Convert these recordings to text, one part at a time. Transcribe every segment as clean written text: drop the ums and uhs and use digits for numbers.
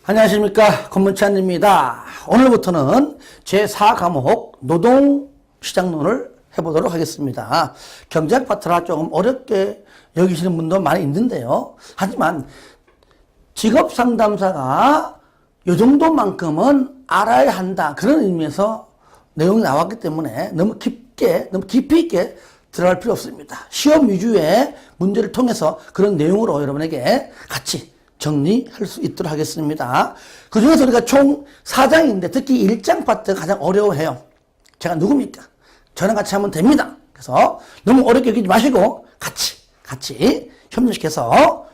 안녕하십니까, 권문찬입니다. 오늘부터는 제4과목 노동시장론을 해보도록 하겠습니다. 경제학 파트라 조금 어렵게 여기시는 분도 많이 있는데요. 하지만 직업상담사가 이 정도만큼은 알아야 한다, 그런 의미에서 내용이 나왔기 때문에 너무 깊이 있게 들어갈 필요 없습니다. 시험 위주의 문제를 통해서 그런 내용으로 여러분에게 같이 정리할 수 있도록 하겠습니다. 그 중에서 우리가 총 4장인데 특히 1장 파트가 가장 어려워해요. 제가 누굽니까? 저랑 같이 하면 됩니다. 그래서 너무 어렵게 여기지 마시고 같이 협력해서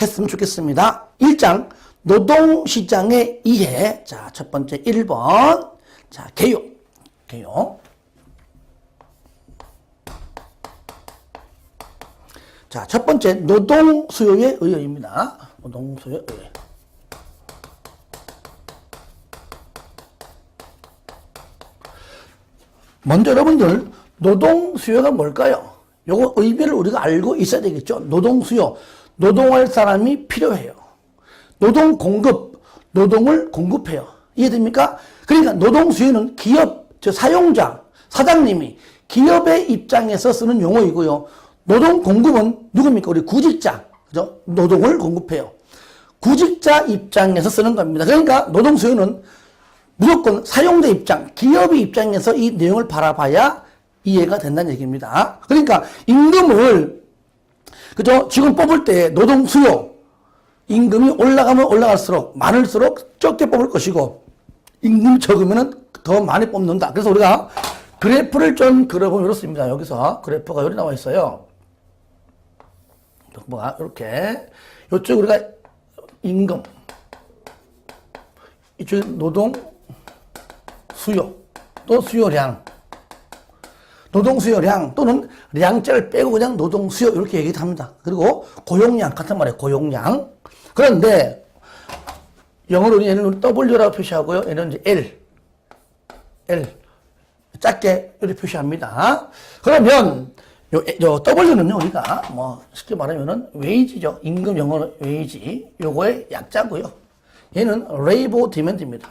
했으면 좋겠습니다. 1장 노동시장의 이해. 자, 첫 번째 1번. 자, 개요. 자, 첫 번째 노동 수요의 의의입니다. 노동 수요의 의의. 먼저 여러분들 노동 수요가 뭘까요? 요거 의미를 우리가 알고 있어야 되겠죠. 노동 수요, 노동할 사람이 필요해요. 노동 공급, 노동을 공급해요. 이해됩니까? 그러니까 노동 수요는 기업, 사용자, 사장님이 기업의 입장에서 쓰는 용어이고요. 노동 공급은 누굽니까? 우리 구직자, 그죠? 노동을 공급해요. 구직자 입장에서 쓰는 겁니다. 그러니까 노동 수요는 무조건 사용자 입장, 기업의 입장에서 이 내용을 바라봐야 이해가 된다는 얘기입니다. 그러니까 임금을, 그죠? 지금 뽑을 때 노동 수요, 임금이 올라가면 올라갈수록 많을수록 적게 뽑을 것이고, 임금이 적으면 더 많이 뽑는다. 그래서 우리가 그래프를 좀 그려보면 이렇습니다. 여기서 그래프가 여기 나와 있어요. 이렇게. 이쪽 우리가 임금, 이쪽 노동 수요, 또 수요량, 노동 수요량 또는 량자를 빼고 그냥 노동 수요 이렇게 얘기합니다. 그리고 고용량 같은 말이에요. 고용량. 그런데 영어로 얘는 W라고 표시하고요. 얘는 이제 L 작게 이렇게 표시합니다. 그러면 요 W는요, 우리가 쉽게 말하면은 웨이지죠. 임금, 영어로 웨이지. 요거의 약자고요. 얘는 레이버 디맨드입니다.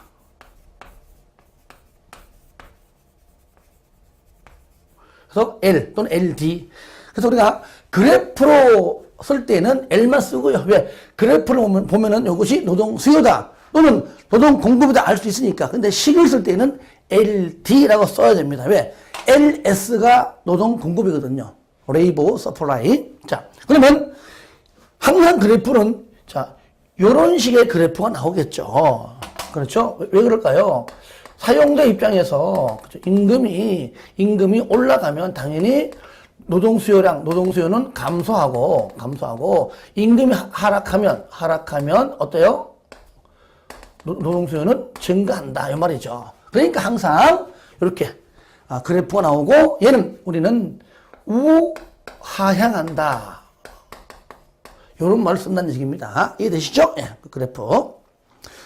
그래서 L 또는 LD. 그래서 우리가 그래프로 쓸 때는 L만 쓰고요. 왜? 그래프로 보면은 이것이 노동 수요다 또는 노동 공급이다 알 수 있으니까. 근데 식을 쓸 때는 LD라고 써야 됩니다. 왜? LS가 노동 공급이거든요. 레이버 서플라이. 자, 그러면 항상 그래프는 요런 식의 그래프가 나오겠죠. 그렇죠? 왜 그럴까요? 사용자 입장에서 임금이 올라가면 당연히 노동 수요는 감소하고 임금이 하락하면 어때요? 노동 수요는 증가한다 이 말이죠. 그러니까 항상 이렇게 그래프가 나오고 얘는 우리는 우하향한다. 이런 말을 쓴다는 얘기입니다. 이해되시죠? 예, 그 그래프.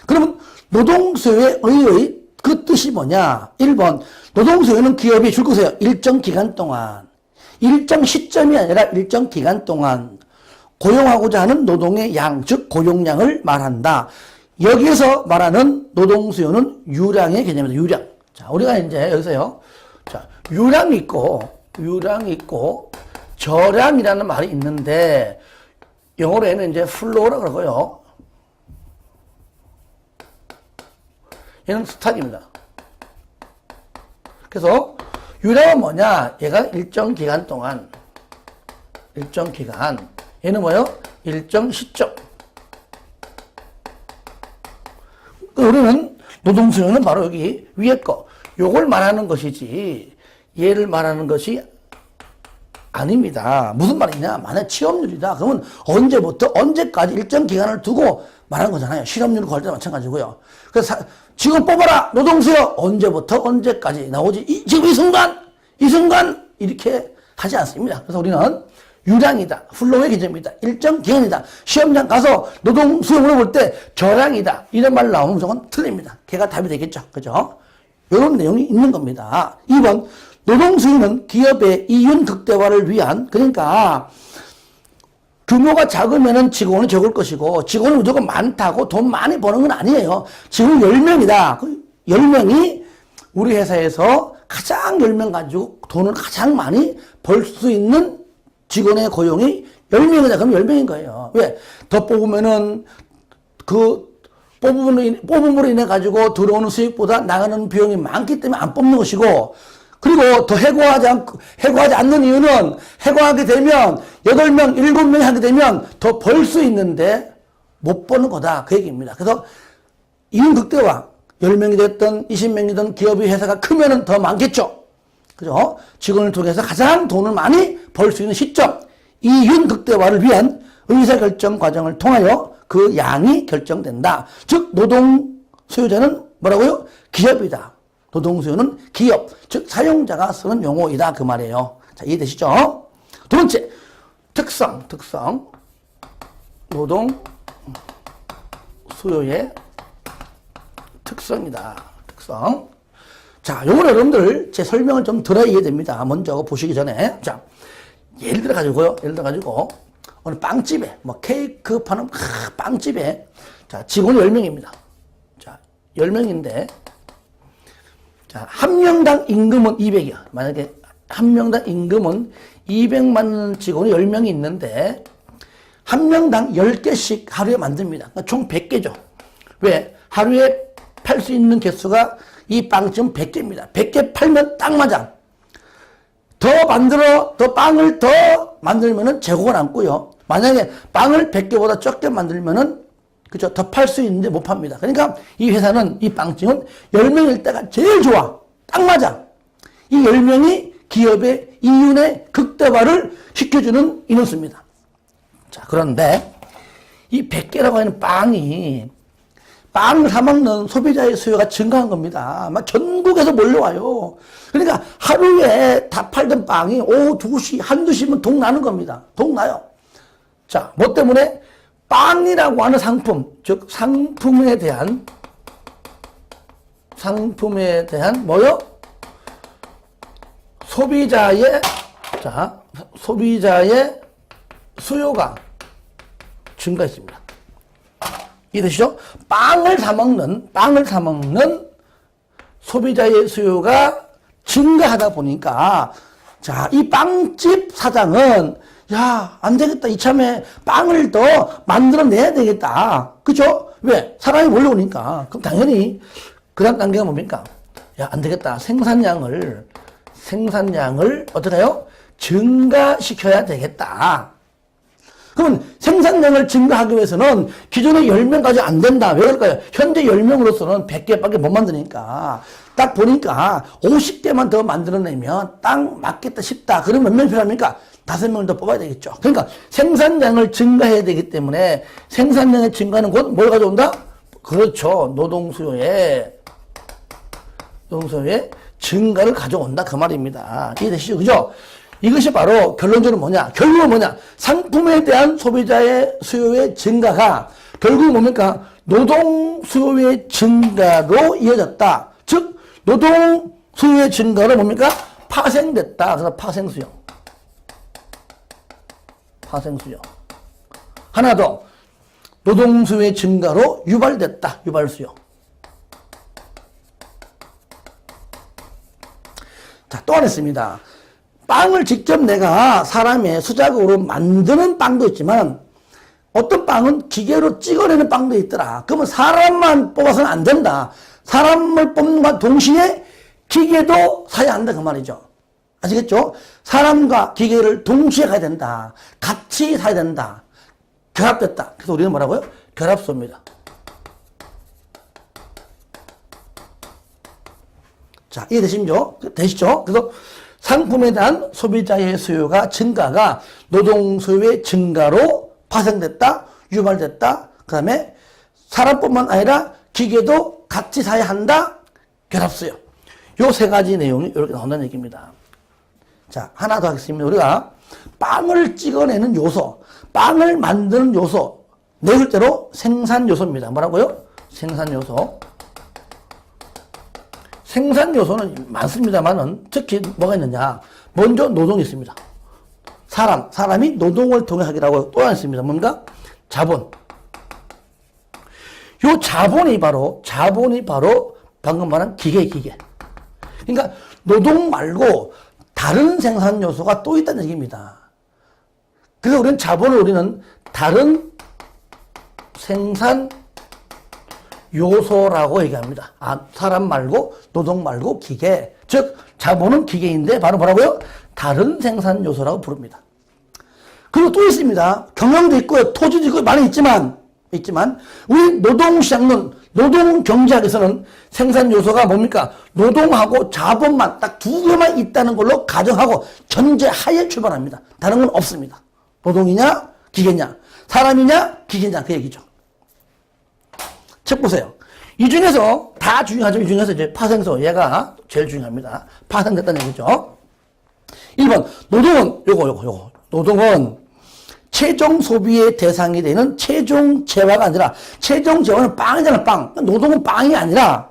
그러면 노동 수요의 의의 그 뜻이 뭐냐? 1번 노동 수요는 기업이 줄 것이에요. 일정 기간 동안. 일정 시점이 아니라 일정 기간 동안 고용하고자 하는 노동의 양, 즉 고용량을 말한다. 여기에서 말하는 노동 수요는 유량의 개념입니다. 유량. 자, 우리가 이제 여기서요. 자, 유량이 있고 저량이라는 말이 있는데 영어로에는 이제 플로우라고 그러고요. 얘는 스탁입니다. 그래서 유량은 뭐냐? 얘가 일정 기간, 얘는 뭐예요? 일정 시점. 우리는 노동 수요는 바로 여기 위에 거, 요걸 말하는 것이지 얘를 말하는 것이 아닙니다. 무슨 말이냐? 만약 취업률이다. 그러면 언제부터 언제까지 일정 기간을 두고 말하는 거잖아요. 실업률 구할 때 마찬가지고요. 그래서 지금 뽑아라! 노동수요! 언제부터 언제까지 나오지? 지금 이 순간! 이렇게 하지 않습니다. 그래서 우리는 유량이다. 플로우의 개념이다. 일정 기간이다. 시험장 가서 노동수요 물어볼 때 저량이다. 이런 말 나오면 무조건 틀립니다. 걔가 답이 되겠죠. 그죠? 이런 내용이 있는 겁니다. 2번, 노동수요는 기업의 이윤 극대화를 위한, 그러니까 규모가 작으면은 직원이 적을 것이고, 직원이 무조건 많다고 돈 많이 버는 건 아니에요. 지금 10명이다. 10명이 우리 회사에서 가장 10명 가지고 돈을 가장 많이 벌 수 있는 직원의 고용이 10명이다. 그럼 10명인 거예요. 왜? 더 뽑으면은 뽑음으로 인해 가지고 들어오는 수익보다 나가는 비용이 많기 때문에 안 뽑는 것이고, 그리고 더 해고하지 않는 이유는 해고하게 되면 8명, 7명이 하게 되면 더 벌 수 있는데 못 버는 거다. 그 얘기입니다. 그래서 이윤 극대화, 10명이 됐든 20명이든 기업이 회사가 크면은 더 많겠죠. 그죠? 직원을 통해서 가장 돈을 많이 벌 수 있는 시점, 이윤 극대화를 위한 의사결정 과정을 통하여 그 양이 결정된다. 즉 노동 수요자는 뭐라고요? 기업이다. 노동 수요는 기업, 즉 사용자가 쓰는 용어이다. 그 말이에요. 자, 이해되시죠? 두 번째, 특성. 노동 수요의 특성이다. 특성. 자, 요건 여러분들 제 설명을 좀 들어야 이해됩니다. 먼저 보시기 전에. 자, 예를 들어 가지고 어느 빵집에, 케이크 파는 빵집에, 자, 직원이 10명입니다. 자, 10명인데, 자, 한 명당 임금은 200이야. 만약에 한 명당 임금은 200만 원 직원이 10명이 있는데, 한 명당 10개씩 하루에 만듭니다. 그러니까 총 100개죠. 왜? 하루에 팔 수 있는 개수가 이 빵집은 100개입니다. 100개 팔면 딱 맞아. 더 빵을 더 만들면은 재고가 남고요. 만약에 빵을 100개보다 적게 만들면은, 그죠? 더 팔 수 있는데 못 팝니다. 그러니까 이 회사는, 이 빵집은 10명일 때가 제일 좋아. 딱 맞아. 이 10명이 기업의 이윤의 극대화를 시켜주는 인원수입니다. 자, 그런데 이 100개라고 하는 빵을 사먹는 소비자의 수요가 증가한 겁니다. 막 전국에서 몰려와요. 그러니까 하루에 다 팔던 빵이 오후 2시, 한두 시면 동 나는 겁니다. 동 나요. 자, 뭐 때문에? 빵이라고 하는 상품, 즉 상품에 대한 뭐요? 소비자의 수요가 증가했습니다. 이해되시죠? 빵을 사 먹는 소비자의 수요가 증가하다 보니까, 자, 이 빵집 사장은, 야, 안 되겠다. 이참에 빵을 더 만들어내야 되겠다. 그죠? 왜? 사람이 몰려오니까. 그럼 당연히, 그 다음 단계가 뭡니까? 야, 안 되겠다. 생산량을 어떻게 해요? 증가시켜야 되겠다. 그러면 생산량을 증가하기 위해서는 기존의 10명 가지고 안 된다. 왜 그럴까요? 현재 10명으로서는 100개밖에 못 만드니까. 딱 보니까 50개만 더 만들어내면 딱 맞겠다 싶다. 그러면 몇 명 필요합니까? 5명을 더 뽑아야 되겠죠. 그러니까 생산량을 증가해야 되기 때문에 생산량의 증가는 곧 뭘 가져온다? 그렇죠. 노동 수요의 증가를 가져온다. 그 말입니다. 이해되시죠? 그죠? 이것이 바로 결론적으로 뭐냐? 결국은 뭐냐? 상품에 대한 소비자의 수요의 증가가 결국은 뭡니까? 노동 수요의 증가로 이어졌다. 즉, 노동 수요의 증가로 뭡니까? 파생됐다. 그래서 파생수요. 하나 더. 노동 수요의 증가로 유발됐다. 유발수요. 자, 또 하나 있습니다. 빵을 직접 내가 사람의 수작업으로 만드는 빵도 있지만 어떤 빵은 기계로 찍어내는 빵도 있더라. 그러면 사람만 뽑아서는 안 된다. 사람을 뽑는과 동시에 기계도 사야 한다. 그 말이죠. 아시겠죠? 사람과 기계를 동시에 가야 된다. 같이 사야 된다. 결합됐다. 그래서 우리는 뭐라고요? 결합소입니다. 자, 이해되시죠? 그래서 상품에 대한 소비자의 수요가 증가가 노동 수요의 증가로 파생됐다, 유발됐다. 그 다음에 사람뿐만 아니라 기계도 같이 사야 한다, 결합수요. 요 세 가지 내용이 이렇게 나온다는 얘기입니다. 자, 하나 더 하겠습니다. 우리가 빵을 찍어내는 요소, 빵을 만드는 요소, 네 글자로 생산 요소입니다. 뭐라고요? 생산 요소. 생산 요소는 많습니다만은 특히 뭐가 있느냐? 먼저 노동이 있습니다. 사람이 노동을 통해 하기라고 또 하나 있습니다. 뭔가? 자본. 요 자본이 바로 방금 말한 기계. 그러니까 노동 말고 다른 생산 요소가 또 있다는 얘기입니다. 그래서 우리는 다른 생산 요소라고 얘기합니다. 사람 말고 노동 말고 기계. 즉 자본은 기계인데 바로 뭐라고요? 다른 생산 요소라고 부릅니다. 그리고 또 있습니다. 경영도 있고요. 토지도 있고 많이 있지만 우리 노동시장론, 노동경제학에서는 생산 요소가 뭡니까? 노동하고 자본만 딱 두 개만 있다는 걸로 가정하고 전제하에 출발합니다. 다른 건 없습니다. 노동이냐 기계냐 사람이냐 기계냐 그 얘기죠. 책 보세요. 이 중에서 다 중요하죠. 이 중에서 이제 파생소 얘가 제일 중요합니다. 파생됐다는 얘기죠. 1번 노동은 요거 노동은 최종 소비의 대상이 되는 최종 재화가 아니라 최종 재화는 빵이잖아 빵. 노동은 빵이 아니라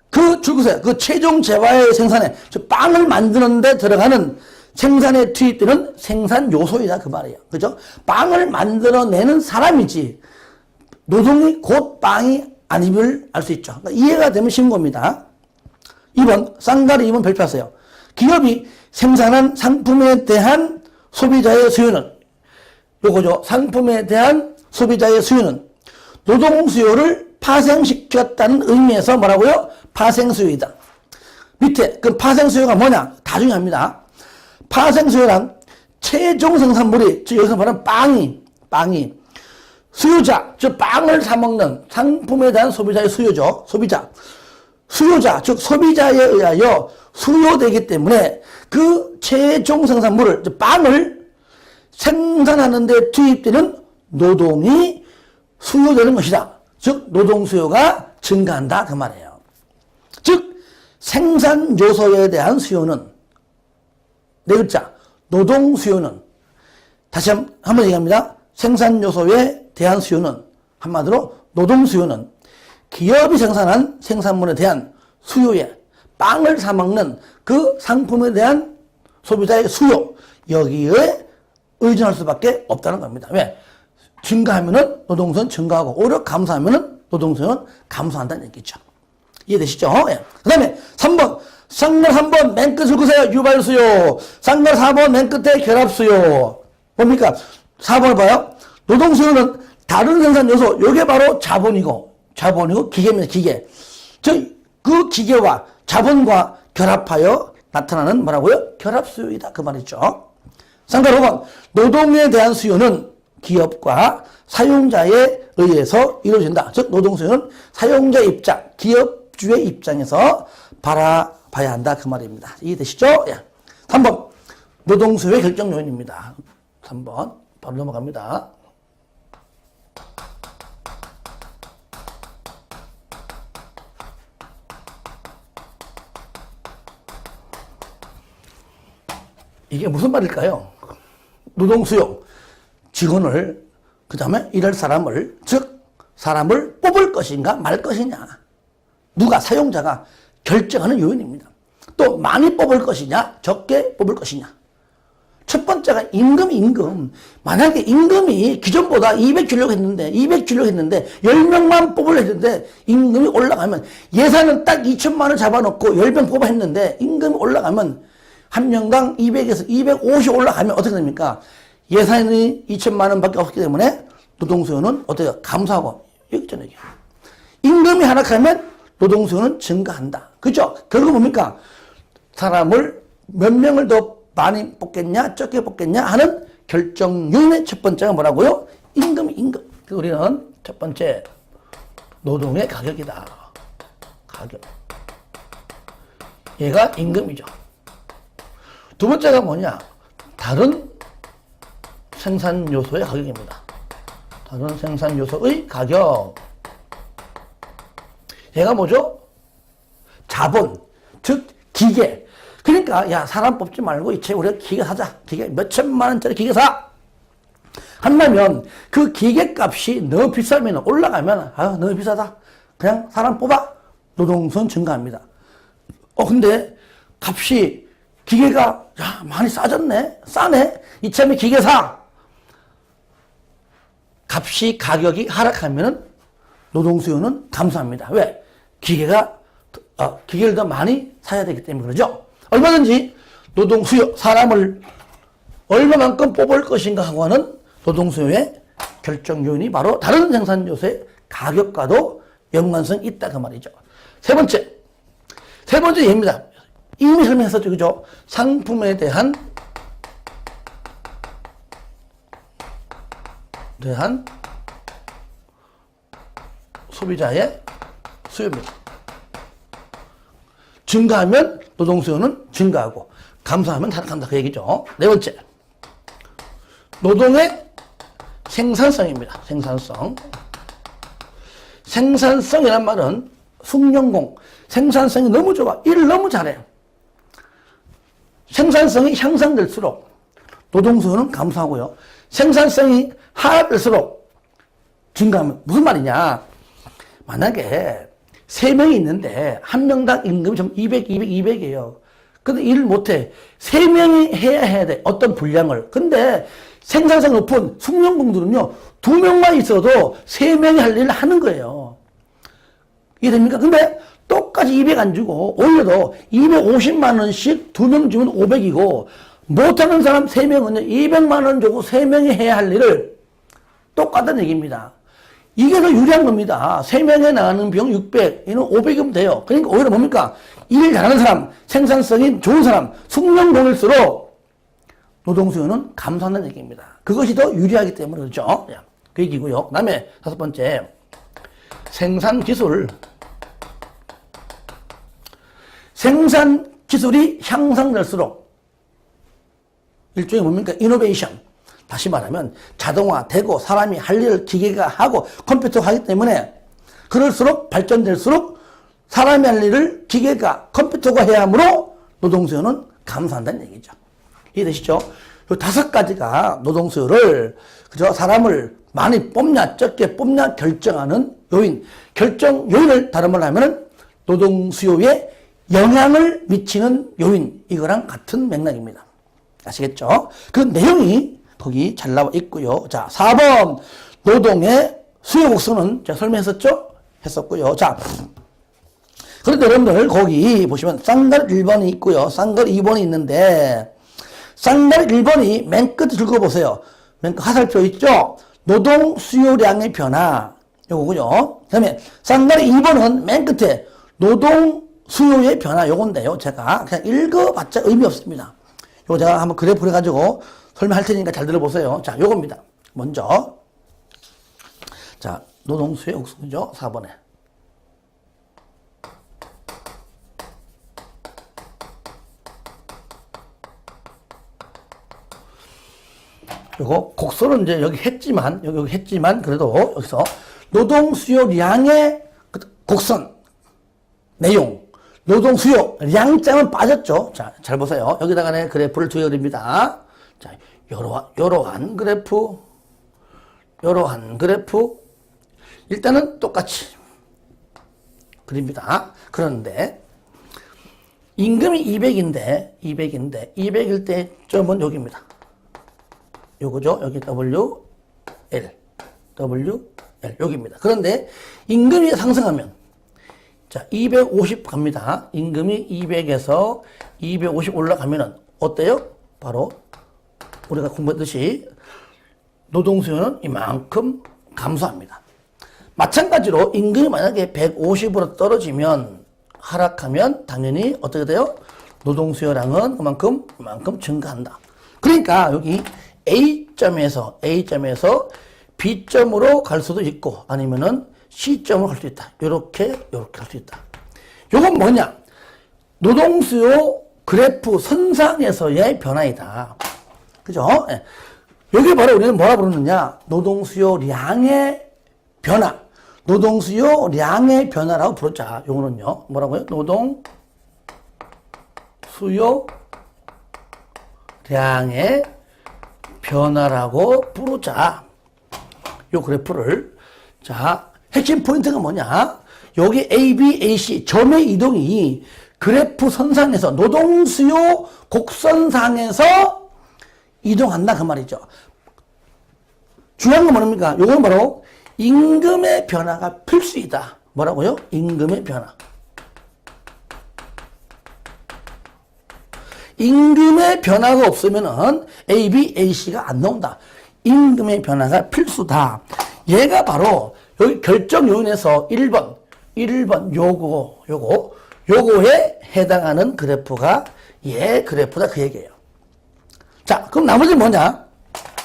그 최종 재화의 생산에 빵을 만드는 데 들어가는 생산에 투입되는 생산 요소이다 그 말이에요. 그죠? 빵을 만들어내는 사람이지 노동이 곧 빵이 아님을 알 수 있죠. 그러니까 이해가 되면 쉬운 겁니다. 2번 쌍가리 2번 발표하세요. 기업이 생산한 상품에 대한 소비자의 수요는 요거죠. 상품에 대한 소비자의 수요는 노동 수요를 파생시켰다는 의미에서 뭐라고요? 파생 수요이다. 밑에 그 파생 수요가 뭐냐? 다 중요합니다. 파생 수요란 최종 생산물이 즉 여기서 말하는 빵이 수요자 즉 빵을 사 먹는 상품에 대한 소비자의 수요죠. 수요자 즉 소비자에 의하여 수요되기 때문에 그 최종 생산물을 즉 빵을 생산하는 데 투입되는 노동이 수요되는 것이다. 즉 노동 수요가 증가한다 그 말이에요. 즉 생산 요소에 대한 수요는 네 글자 노동 수요는 다시 한번 얘기합니다. 생산 요소에 대한 수요는 한마디로 노동 수요는 기업이 생산한 생산물에 대한 수요에 빵을 사 먹는 그 상품에 대한 소비자의 수요 여기에 의존할 수밖에 없다는 겁니다. 왜? 증가하면은 노동수요는 증가하고 오히려 감소하면은 노동수요는 감소한다는 얘기죠. 이해되시죠? 예. 그 다음에 3번 쌍날 3번 맨 끝을 그세요. 유발수요. 쌍날 4번 맨 끝에 결합수요. 뭡니까? 4번을 봐요. 노동수요는 다른 생산 요소 요게 바로 자본이고 기계입니다. 기계. 즉 그 기계와 자본과 결합하여 나타나는 뭐라고요? 결합수요이다. 그 말이죠. 쌍날 5번 노동에 대한 수요는 기업과 사용자에 의해서 이루어진다. 즉 노동수요는 사용자 입장, 기업주의 입장에서 바라봐야 한다. 그 말입니다. 이해되시죠? 예. 3번 노동수요의 결정 요인입니다. 3번 바로 넘어갑니다. 이게 무슨 말일까요? 노동수요, 직원을, 그 다음에 일할 사람을, 즉 사람을 뽑을 것인가 말 것이냐, 누가 사용자가 결정하는 요인입니다. 또 많이 뽑을 것이냐 적게 뽑을 것이냐. 첫 번째가 임금. 만약에 임금이 기존보다 200 주려고 했는데 10명만 뽑으려 했는데 임금이 올라가면 예산은 딱 2천만 원 잡아놓고 10명 뽑아 했는데 임금이 올라가면 한 명당 200에서 250 올라가면 어떻게 됩니까? 예산이 2천만 원밖에 없기 때문에 노동수요는 어떻게 감소하고 여기 있잖아요. 임금이 하락하면 노동수요는 증가한다. 그죠? 결국 뭡니까? 사람을 몇 명을 더 많이 뽑겠냐 적게 뽑겠냐 하는 결정 요인의 첫 번째가 뭐라고요? 임금. 우리는 첫 번째 노동의 가격이다. 가격. 얘가 임금이죠. 두 번째가 뭐냐? 다른 생산 요소의 가격입니다. 다른 생산 요소의 가격. 얘가 뭐죠? 자본, 즉 기계. 그러니까 야 사람 뽑지 말고 이제 우리가 기계 사자. 기계 몇 천만 원짜리 기계 사. 한다면 그 기계 값이 너무 비싸면 올라가면 너무 비싸다. 그냥 사람 뽑아. 노동수요는 증가합니다. 근데 값이 기계가 야 많이 싸졌네, 싸네, 이참에 기계 사. 값이 가격이 하락하면은 노동 수요는 감소합니다. 왜? 기계를 더 많이 사야 되기 때문에 그러죠. 얼마든지 노동 수요, 사람을 얼마만큼 뽑을 것인가 하고 하는 노동 수요의 결정 요인이 바로 다른 생산 요소의 가격과도 연관성이 있다 그 말이죠. 세 번째 예입니다. 이미 설명했었죠, 그죠? 상품에 대한 소비자의 수요입니다. 증가하면 노동 수요는 증가하고 감소하면 하락한다 그 얘기죠. 네 번째, 노동의 생산성입니다. 생산성이란 말은 숙련공, 생산성이 너무 좋아, 일을 너무 잘해. 생산성이 향상될수록 노동 수요는 감소하고요. 생산성이 하락될수록 증가하면 무슨 말이냐? 만약에 3명이 있는데 한 명당 임금이 좀 200이에요. 근데 일을 못해. 3명이 해야 돼. 어떤 분량을. 근데 생산성 높은 숙련공들은요, 2명만 있어도 3명이 할 일을 하는 거예요. 이해됩니까? 근데 똑같이 200 안 주고, 오히려 더 250만원씩 2명 주면 500이고, 못하는 사람 3명은요, 200만원 주고 3명이 해야 할 일을 똑같다는 얘기입니다. 이게 더 유리한 겁니다. 3명에 나가는 비용 600, 얘는 500이면 돼요. 그러니까 오히려 뭡니까? 일 잘하는 사람, 생산성이 좋은 사람, 숙련공일수록 노동 수요는 감소한다는 얘기입니다. 그것이 더 유리하기 때문에 그렇죠. 그 얘기고요. 그 다음에 5번째, 생산 기술이 향상될수록 일종의 뭡니까? 이노베이션. 다시 말하면 자동화되고 사람이 할 일을 기계가 하고 컴퓨터가 하기 때문에 그럴수록 발전될수록 사람이 할 일을 기계가 컴퓨터가 해야 하므로 노동 수요는 감소한다는 얘기죠. 이해되시죠? 요 5가지가 노동 수요를 그죠? 사람을 많이 뽑냐 적게 뽑냐 결정하는 요인, 결정 요인을 다른 말로 하면은 노동 수요에 영향을 미치는 요인, 이거랑 같은 맥락입니다. 아시겠죠? 그 내용이 거기 잘 나와 있고요. 자, 4번 노동의 수요 곡선은 제가 설명했었죠? 했었고요. 자, 그런데 여러분들 거기 보시면 쌍갈 1번이 있고요. 쌍갈 2번이 있는데 쌍갈 1번이 맨 끝에 읽어보세요. 맨 끝 화살표 있죠? 노동 수요량의 변화 요거군요. 그 다음에 쌍갈 2번은 맨 끝에 노동 수요의 변화 요건데요. 제가 그냥 읽어봤자 의미 없습니다. 요거 제가 한번 그래프를 해가지고 설명할 테니까 잘 들어보세요. 자, 요겁니다. 먼저. 자, 노동 수요 곡선이죠. 4번에. 요거 곡선은 이제 여기 했지만 그래도 여기서 노동 수요량의 곡선 내용, 노동 수요 량장은 빠졌죠. 자, 잘 보세요. 여기다가 그래프를 두어드립니다. 자, 요러한 그래프 일단은 똑같이 그립니다. 그런데 임금이 200일 때 점은 여기입니다. 요거죠. 여기 WL 여기입니다. 그런데 임금이 상승하면 자, 250 갑니다. 임금이 200에서 250 올라가면은 어때요? 바로 우리가 공부했듯이 노동 수요는 이만큼 감소합니다. 마찬가지로 임금이 만약에 150으로 떨어지면 하락하면 당연히 어떻게 돼요? 노동 수요량은 그만큼 증가한다. 그러니까 여기 A점에서 B점으로 갈 수도 있고 아니면은 C점으로 갈 수 있다. 요렇게 갈 수 있다. 요건 뭐냐? 노동 수요 그래프 선상에서의 변화이다. 그죠? 예. 여기 바로 우리는 뭐라 부르느냐? 노동 수요량의 변화. 노동 수요량의 변화라고 부르자. 요거는요. 뭐라고요? 노동 수요량의 변화라고 부르자. 요 그래프를. 자, 핵심 포인트가 뭐냐? 여기 A, B, A, C 점의 이동이 그래프 선상에서 노동수요 곡선상에서 이동한다 그 말이죠. 중요한 건 뭡니까? 이건 바로 임금의 변화가 필수이다. 뭐라고요? 임금의 변화. 임금의 변화가 없으면은 A, B, A, C가 안 나온다. 임금의 변화가 필수다. 얘가 바로 여기 결정 요인에서 1번 요거에 해당하는 그래프가 얘 그래프다 그 얘기예요. 자, 그럼 나머지는 뭐냐?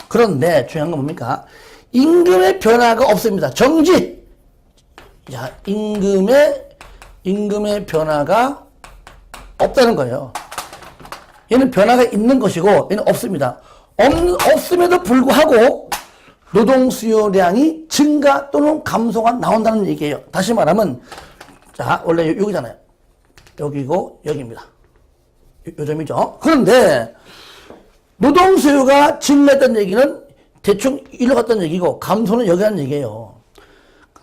그런데 중요한 건 뭡니까? 임금의 변화가 없습니다. 정지! 자, 임금의 변화가 없다는 거예요. 얘는 변화가 있는 것이고 얘는 없습니다. 없음에도 불구하고 노동 수요량이 증가 또는 감소가 나온다는 얘기예요. 다시 말하면 자 원래 여기잖아요. 여기고 여기입니다. 요 점이죠. 그런데 노동 수요가 증가했다는 얘기는 대충 일로 갔다는 얘기고 감소는 여기 하는 얘기예요.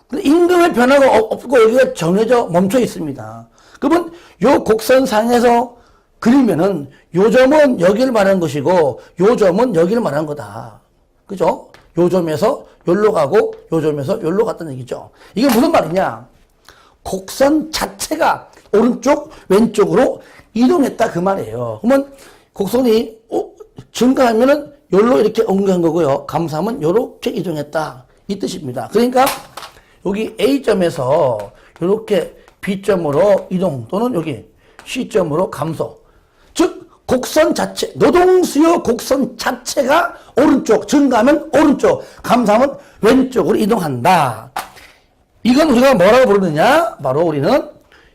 근데 임금의 변화가 없고 여기가 정해져 멈춰 있습니다. 그러면 요 곡선상에서 그리면은 요 점은 여기를 말하는 것이고 요 점은 여기를 말하는 거다. 그죠? 요 점에서 여기로 가고 요 점에서 여기로 갔다는 얘기죠. 이게 무슨 말이냐? 곡선 자체가 오른쪽 왼쪽으로 이동했다 그 말이에요. 그러면 곡선이 증가하면은 여기로 이렇게 옮겨간 거고요. 감소하면 요렇게 이동했다 이 뜻입니다. 그러니까 여기 A점에서 이렇게 B점으로 이동 또는 여기 C점으로 감소. 즉 곡선 자체, 노동수요 곡선 자체가 오른쪽, 증가하면 오른쪽, 감소하면 왼쪽으로 이동한다. 이건 우리가 뭐라고 부르느냐? 바로 우리는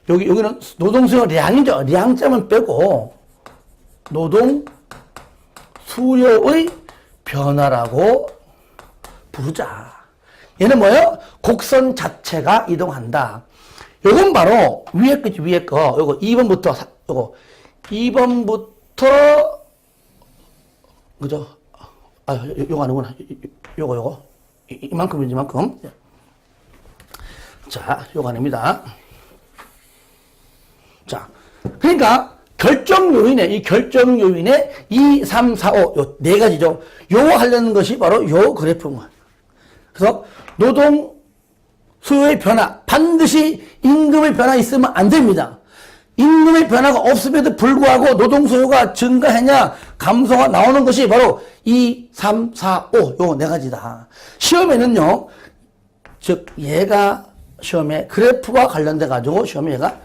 여기는 노동수요량이죠. 량점은 빼고 노동수요의 변화라고 부르자. 얘는 뭐예요? 곡선 자체가 이동한다. 요건 바로 위에 거지, 위에 거. 요거 2번부터 그죠? 요거 아니구나. 요거. 이만큼. 자, 요거 아닙니다. 자, 그러니까 결정 요인에 2, 3, 4, 5, 요 네 가지죠. 요거 하려는 것이 바로 요 그래프입니다. 그래서 노동 수요의 변화, 반드시 임금의 변화 있으면 안 됩니다. 임금의 변화가 없음에도 불구하고 노동 수요가 증가하냐 감소가 나오는 것이 바로 2, 3, 4, 5 요 네 가지다. 시험에는요. 즉 얘가 시험에 그래프와 관련돼 가지고 시험에 얘가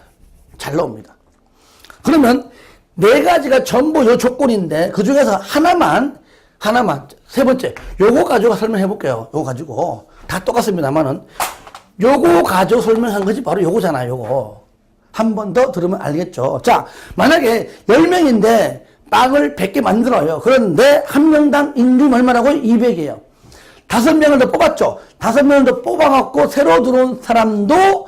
잘 나옵니다. 그러면 네 가지가 전부 요 조건인데 그 중에서 하나만 세 번째 요거 가지고 설명해 볼게요. 요거 가지고 다 똑같습니다만은 요거 가지고 설명한 것이 바로 요거잖아요. 요거. 한 번 더 들으면 알겠죠. 자, 만약에 10명인데 빵을 100개 만들어요. 그런데 한 명당 임금 얼마라고? 200이에요. 5명을 더 뽑았죠. 5명을 더 뽑아갖고 새로 들어온 사람도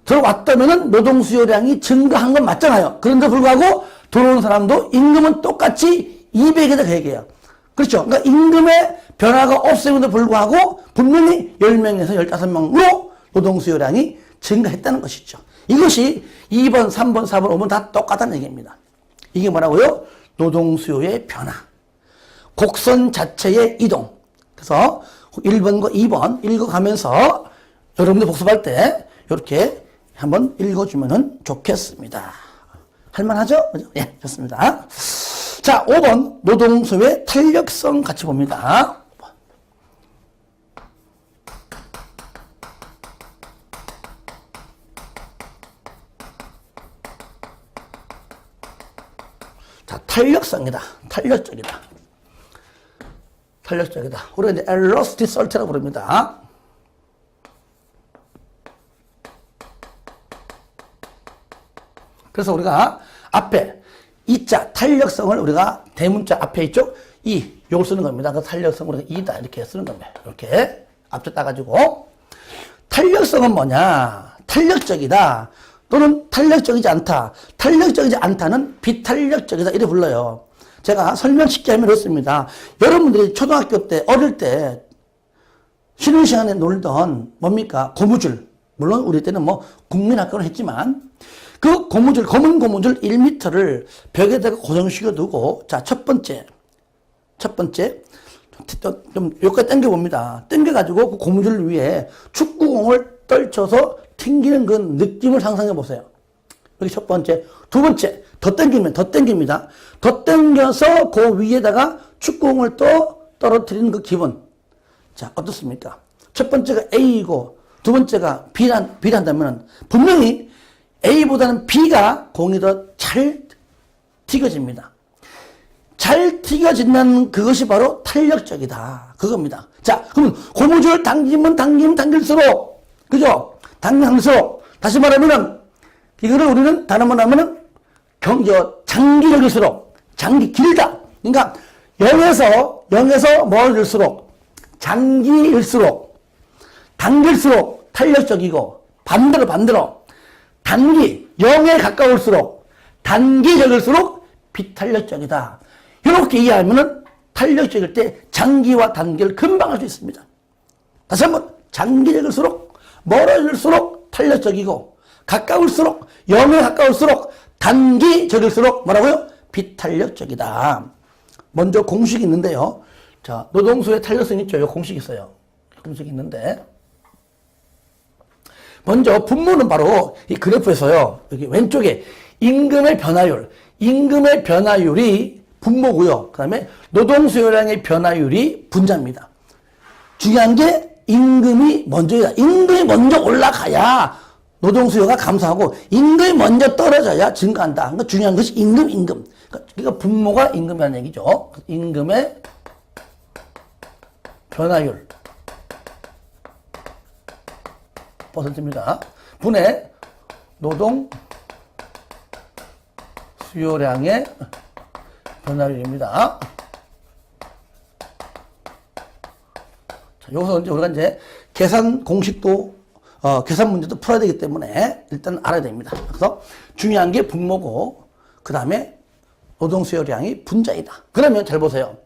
들어왔다면은 노동 수요량이 증가한 건 맞잖아요. 그런데 불구하고 들어온 사람도 임금은 똑같이 200이다 그 얘기예요. 그렇죠. 그러니까 임금의 변화가 없음에도 불구하고 분명히 10명에서 15명으로 노동 수요량이 증가했다는 것이죠. 이것이 2번, 3번, 4번, 5번 다 똑같다는 얘기입니다. 이게 뭐라고요? 노동 수요의 변화. 곡선 자체의 이동. 그래서 1번과 2번 읽어가면서 여러분들 복습할 때 이렇게 한번 읽어주면 좋겠습니다. 할만하죠? 예, 좋습니다. 자, 5번 노동 수요의 탄력성 같이 봅니다. 자, 탄력성이다. 탄력적이다. 우리가 이제 elasticity라고 부릅니다. 그래서 우리가 앞에 이자 탄력성을 우리가 대문자 앞에 있죠? 요걸 쓰는 겁니다. 그 탄력성 우리가 이다 이렇게 쓰는 겁니다. 이렇게 앞에 따가지고 탄력성은 뭐냐? 탄력적이다. 또는 탄력적이지 않다. 탄력적이지 않다는 비탄력적이다. 이래 불러요. 제가 설명 쉽게 하면 이렇습니다. 여러분들이 초등학교 때, 어릴 때, 쉬는 시간에 놀던 뭡니까? 고무줄. 물론 우리 때는 뭐 국민학교는 했지만, 그 고무줄, 검은 고무줄 1m를 벽에다가 고정시켜 두고, 자, 첫 번째. 좀 여기까지 당겨봅니다. 당겨가지고 그 고무줄 위에 축구공을 떨쳐서 튕기는 그 느낌을 상상해 보세요. 여기 첫 번째. 두 번째. 더 당깁니다. 더 당겨서 그 위에다가 축구공을 또 떨어뜨리는 그 기분. 자, 어떻습니까? 첫 번째가 A이고, 두 번째가 B란다면 분명히 A보다는 B가 공이 더 잘 튀겨집니다. 잘 튀겨진다는 그것이 바로 탄력적이다. 그겁니다. 자, 그러면 고무줄을 당길수록, 그죠? 당길수록, 다시 말하면은, 이거를 우리는 단어만 하면은, 장기적일수록, 길다. 그러니까, 0에서 멀어질수록, 장기일수록, 당길수록 탄력적이고, 반대로, 0에 가까울수록, 단기적일수록 비탄력적이다. 이렇게 이해하면은 탄력적일 때 장기와 단기를 금방 할 수 있습니다. 다시 한번, 장기적일수록, 멀어질수록 탄력적이고, 가까울수록, 0에 가까울수록, 단기적일수록 뭐라고요? 비탄력적이다. 먼저 공식이 있는데요. 자, 노동수의 탄력성 있죠? 이 공식 있어요. 공식이 있는데. 먼저 분모는 바로 이 그래프에서요. 여기 왼쪽에 임금의 변화율이 분모고요. 그 다음에 노동수요량의 변화율이 분자입니다. 중요한 게 임금이 먼저야. 임금이 먼저 올라가야 노동수요가 감소하고 임금이 먼저 떨어져야 증가한다. 그러니까 중요한 것이 임금. 그러니까 분모가 임금이라는 얘기죠. 임금의 변화율 %입니다. 분의 노동 수요량의 변화율입니다. 자, 여기서 이제 우리가 이제 계산 공식도, 계산 문제도 풀어야 되기 때문에 일단 알아야 됩니다. 그래서 중요한 게 분모고, 그 다음에 노동 수요량이 분자이다. 그러면 잘 보세요.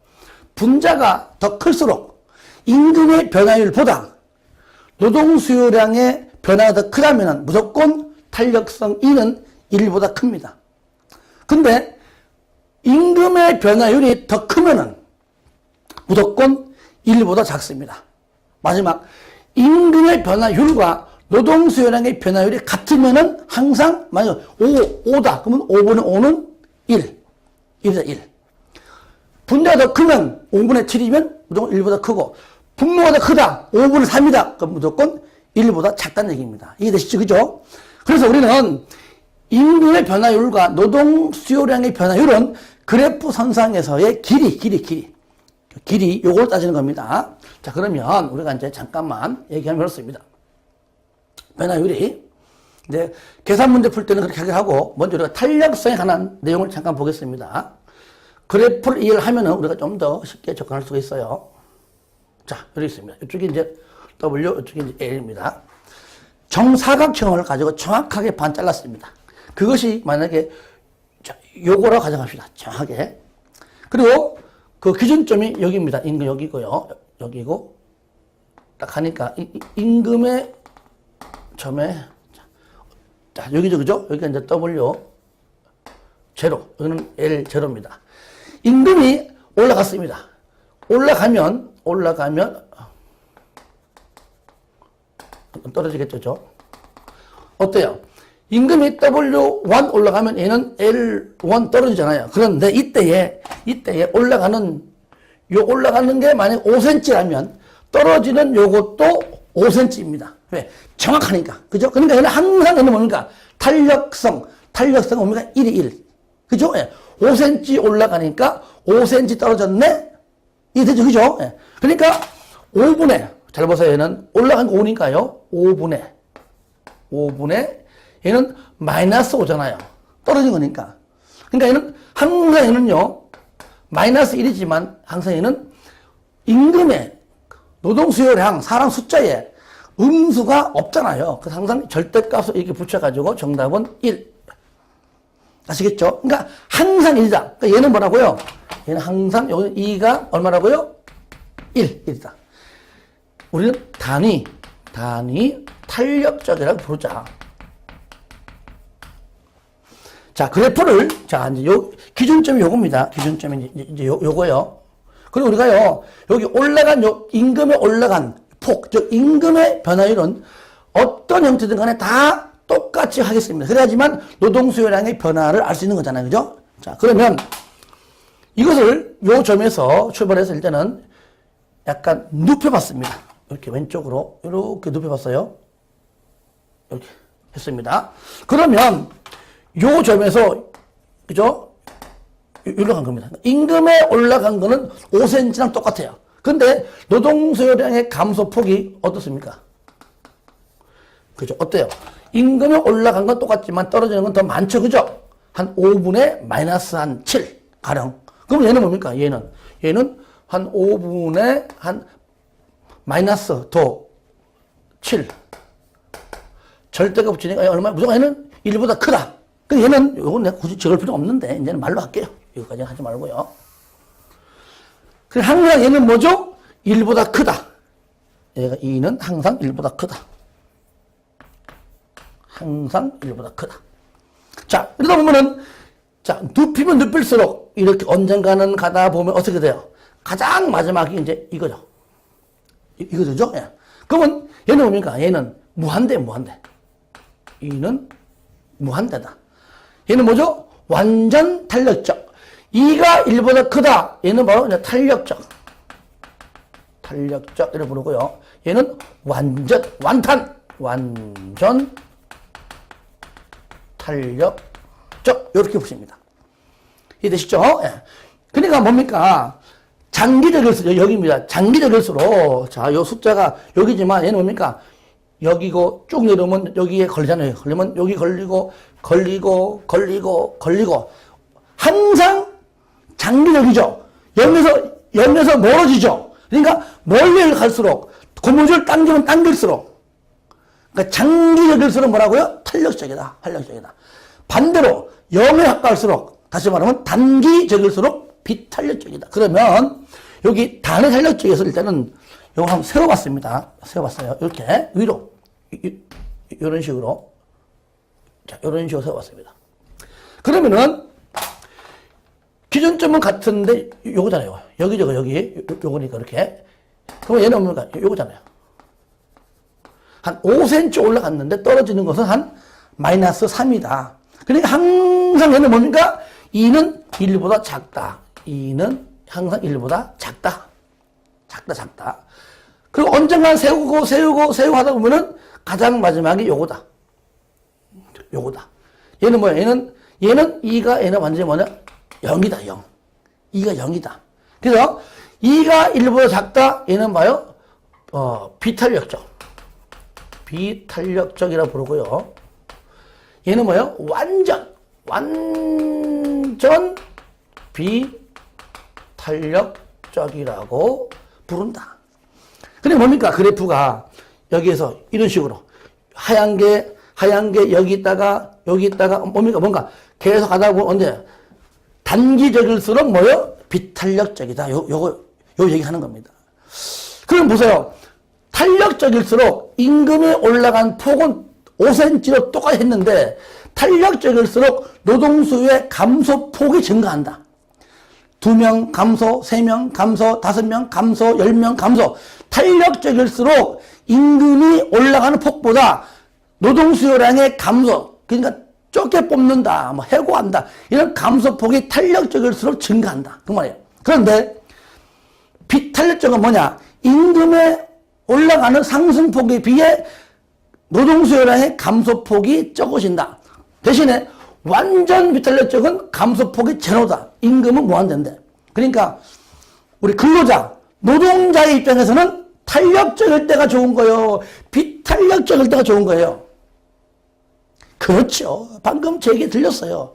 분자가 더 클수록 임금의 변화율보다 노동 수요량의 변화가 더 크다면 무조건 탄력성 2는 1보다 큽니다. 근데 임금의 변화율이 더 크면은 무조건 1보다 작습니다. 마지막, 임금의 변화율과 노동 수요량의 변화율이 같으면은 항상 만약 5다. 그러면 5분의 5는 1이다 1. 분자가 더 크면 5분의 7이면 무조건 1보다 크고, 분모가 더 크다. 5분의 3이다. 그럼 무조건 1보다 작다는 얘기입니다. 이해되시죠? 그죠? 그래서 우리는 임금의 변화율과 노동 수요량의 변화율은 그래프 선상에서의 길이, 요걸 따지는 겁니다. 자, 그러면 우리가 이제 잠깐만 얘기하면 그렇습니다. 변화율이, 이제 계산 문제 풀 때는 그렇게 하고, 먼저 우리가 탄력성에 관한 내용을 잠깐 보겠습니다. 그래프를 이해를 하면은 우리가 좀 더 쉽게 접근할 수가 있어요. 자, 여기 있습니다. 이쪽이 이제 W, 이쪽이 이제 L입니다. 정사각형을 가지고 정확하게 반 잘랐습니다. 그것이 만약에 요거라고 가정합시다. 정확하게. 그리고 그 기준점이 여기입니다. 임금 여기고요. 여기고 딱 하니까 임금의 점에 자, 여기죠. 그죠? 여기가 이제 W 제로. 여기는 L 제로입니다. 임금이 올라갔습니다. 올라가면 떨어지겠죠. 어때요? 임금이 W1 올라가면 얘는 L1 떨어지잖아요. 그런데 이때에 올라가는 게 만약 5cm라면 떨어지는 요것도 5cm입니다. 왜? 정확하니까. 그죠? 그러니까 얘는 항상 얘는 뭡니까? 탄력성은 뭡니까? 1이 1. 그죠? 예. 5cm 올라가니까 5cm 떨어졌네? 이게 되죠. 그죠? 예. 그러니까 5분의, 잘 보세요. 얘는 올라간 거 5니까요. 5분의 얘는 마이너스 5잖아요. 떨어진 거니까. 그러니까 얘는 항상 얘는요. 마이너스 1이지만 항상 얘는 임금의 노동 수요량, 사람 숫자에 음수가 없잖아요. 그래서 항상 절대값을 이렇게 붙여가지고 정답은 1. 아시겠죠? 그러니까 항상 1이다. 그러니까 얘는 뭐라고요? 얘는 항상 여기 2가 얼마라고요? 1이다. 우리는 단위 탄력적이라고 부르자. 자, 그래프를, 자, 이제 기준점이 요겁니다. 기준점이 이제 요거요. 그리고 우리가요, 여기 올라간, 임금에 올라간 폭, 즉, 임금의 변화율은 어떤 형태든 간에 다 똑같이 하겠습니다. 그래야지만 노동 수요량의 변화를 알 수 있는 거잖아요. 그죠? 자, 그러면 이것을 요 점에서 출발해서 일단은 약간 눕혀봤습니다. 이렇게 왼쪽으로, 이렇게 눕혀봤어요. 이렇게 했습니다. 그러면 요 점에서, 그죠? 올라간 겁니다. 임금에 올라간 거는 5cm랑 똑같아요. 근데 노동 수요량의 감소폭이 어떻습니까? 그죠? 어때요? 임금에 올라간 건 똑같지만 떨어지는 건 더 많죠. 그죠? 한 5분의 마이너스 한 7 가령. 그럼 얘는 뭡니까? 얘는 한 5분의 한 마이너스 더 7. 절대가 붙이니까 얼마, 무조건 얘는 1보다 크다. 그 얘는, 요건 내가 굳이 적을 필요 없는데, 이제는 말로 할게요. 여기까지 하지 말고요. 그래, 항상 얘는 뭐죠? 1보다 크다. 얘가 2는 항상 1보다 크다. 항상 1보다 크다. 자, 그러다 보면은, 자, 눕히면 눕힐수록 이렇게 언젠가는 가다 보면 어떻게 돼요? 가장 마지막이 이제 이거죠. 이거죠? 예. 그러면 얘는 뭡니까? 얘는 무한대. 이는 무한대다. 얘는 뭐죠? 완전 탄력적. 2가 1보다 크다. 얘는 바로 이제 탄력적. 이렇게 부르고요. 얘는 완전 탄력적. 이렇게 보십니다. 이해되시죠? 예. 그러니까 뭡니까? 장기적일수록, 여기입니다. 장기적일수록, 자, 요 숫자가 여기지만 얘는 뭡니까? 여기고 쭉 내려오면 여기에 걸리잖아요. 걸리면 여기 걸리고. 항상 장기적이죠. 열면서 멀어지죠. 그러니까 멀리 갈수록, 고무줄 당기면 당길수록. 그러니까 장기적일수록 뭐라고요? 탄력적이다. 반대로 0에 가까울수록, 다시 말하면 단기적일수록 비탄력적이다. 그러면 여기 단의 탄력적에서 일단은 이거 한번 세워봤습니다. 세워봤어요. 이렇게 위로 이런 식으로, 자, 이런 식으로 세워봤습니다. 그러면은 기준점은 같은데 요거잖아요. 여기 요거니까 이렇게. 그러면 얘는 뭡니까? 요거잖아요. 한 5cm 올라갔는데 떨어지는 것은 한 마이너스 3이다. 그러니까 항상 얘는 뭡니까? 2는 1보다 작다. 2는 항상 1보다 작다. 그리고 언젠간 세우고 하다 보면은 가장 마지막이 요거다. 얘는 뭐야? 얘는 2가 얘는 완전히 뭐냐? 0이다, 0. 2가 0이다. 그래서 2가 1보다 작다. 얘는 봐요. 비탄력적이라 부르고요. 얘는 뭐예요? 완전 비탄력적이라고 부른다. 근데 뭡니까? 그래프가 여기에서 이런 식으로 하얀 게 여기 있다가 뭡니까? 뭔가 계속 가다 보면 언제 단기적일수록 뭐요? 비탄력적이다. 요거 얘기하는 겁니다. 그럼 보세요. 탄력적일수록 임금이 올라간 폭은 5cm로 똑같이 했는데 탄력적일수록 노동수요의 감소폭이 증가한다. 2명 감소, 3명 감소, 5명 감소, 10명 감소. 탄력적일수록 임금이 올라가는 폭보다 노동수요량의 감소, 그러니까 좁게 뽑는다, 뭐 해고한다, 이런 감소폭이 탄력적일수록 증가한다. 그 말이에요. 그런데 비탄력적은 뭐냐? 임금에 올라가는 상승폭에 비해 노동수요량의 감소폭이 적어진다. 대신에 완전 비탄력적은 감소폭이 제로다. 임금은 무한대인데. 그러니까 우리 근로자, 노동자의 입장에서는 탄력적일 때가 좋은 거예요. 비탄력적일 때가 좋은 거예요. 그렇죠. 방금 제 얘기 들렸어요.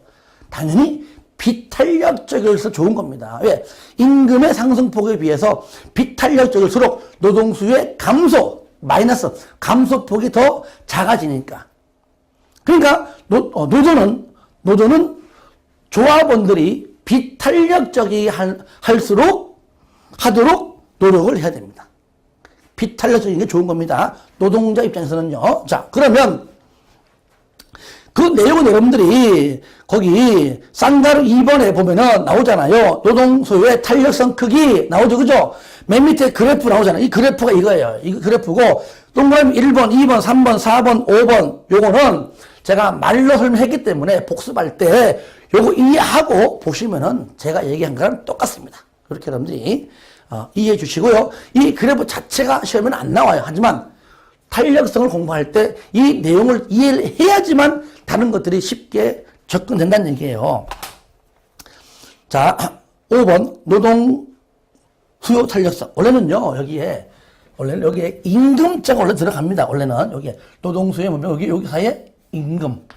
당연히 비탄력적일수록 좋은 겁니다. 왜? 임금의 상승폭에 비해서 비탄력적일수록 노동수요의 마이너스 감소폭이 더 작아지니까. 그러니까 노조는 조합원들이 비탄력적이 하도록 노력을 해야 됩니다. 비탄력적인 게 좋은 겁니다. 노동자 입장에서는요. 자, 그러면 그 내용은 여러분들이 거기 쌍가루 2번에 보면은 나오잖아요. 노동 소요의 탄력성 크기 나오죠. 그죠? 맨 밑에 그래프 나오잖아요. 이 그래프가 이거예요. 이 그래프고 동그라미 1번, 2번, 3번, 4번, 5번 요거는 제가 말로 설명했기 때문에 복습할 때 요거 이해하고 보시면은 제가 얘기한 거랑 똑같습니다. 그렇게 여러분들이 이해해 주시고요. 이 그래프 자체가 시험에는 안 나와요. 하지만 탄력성을 공부할 때 이 내용을 이해를 해야지만 다른 것들이 쉽게 접근된다는 얘기예요. 자, 5번 노동 수요 탄력성. 원래는요, 원래는 여기에 임금자가 원래 들어갑니다. 원래는 여기에 노동 수요 보면 여기 사이에 임금.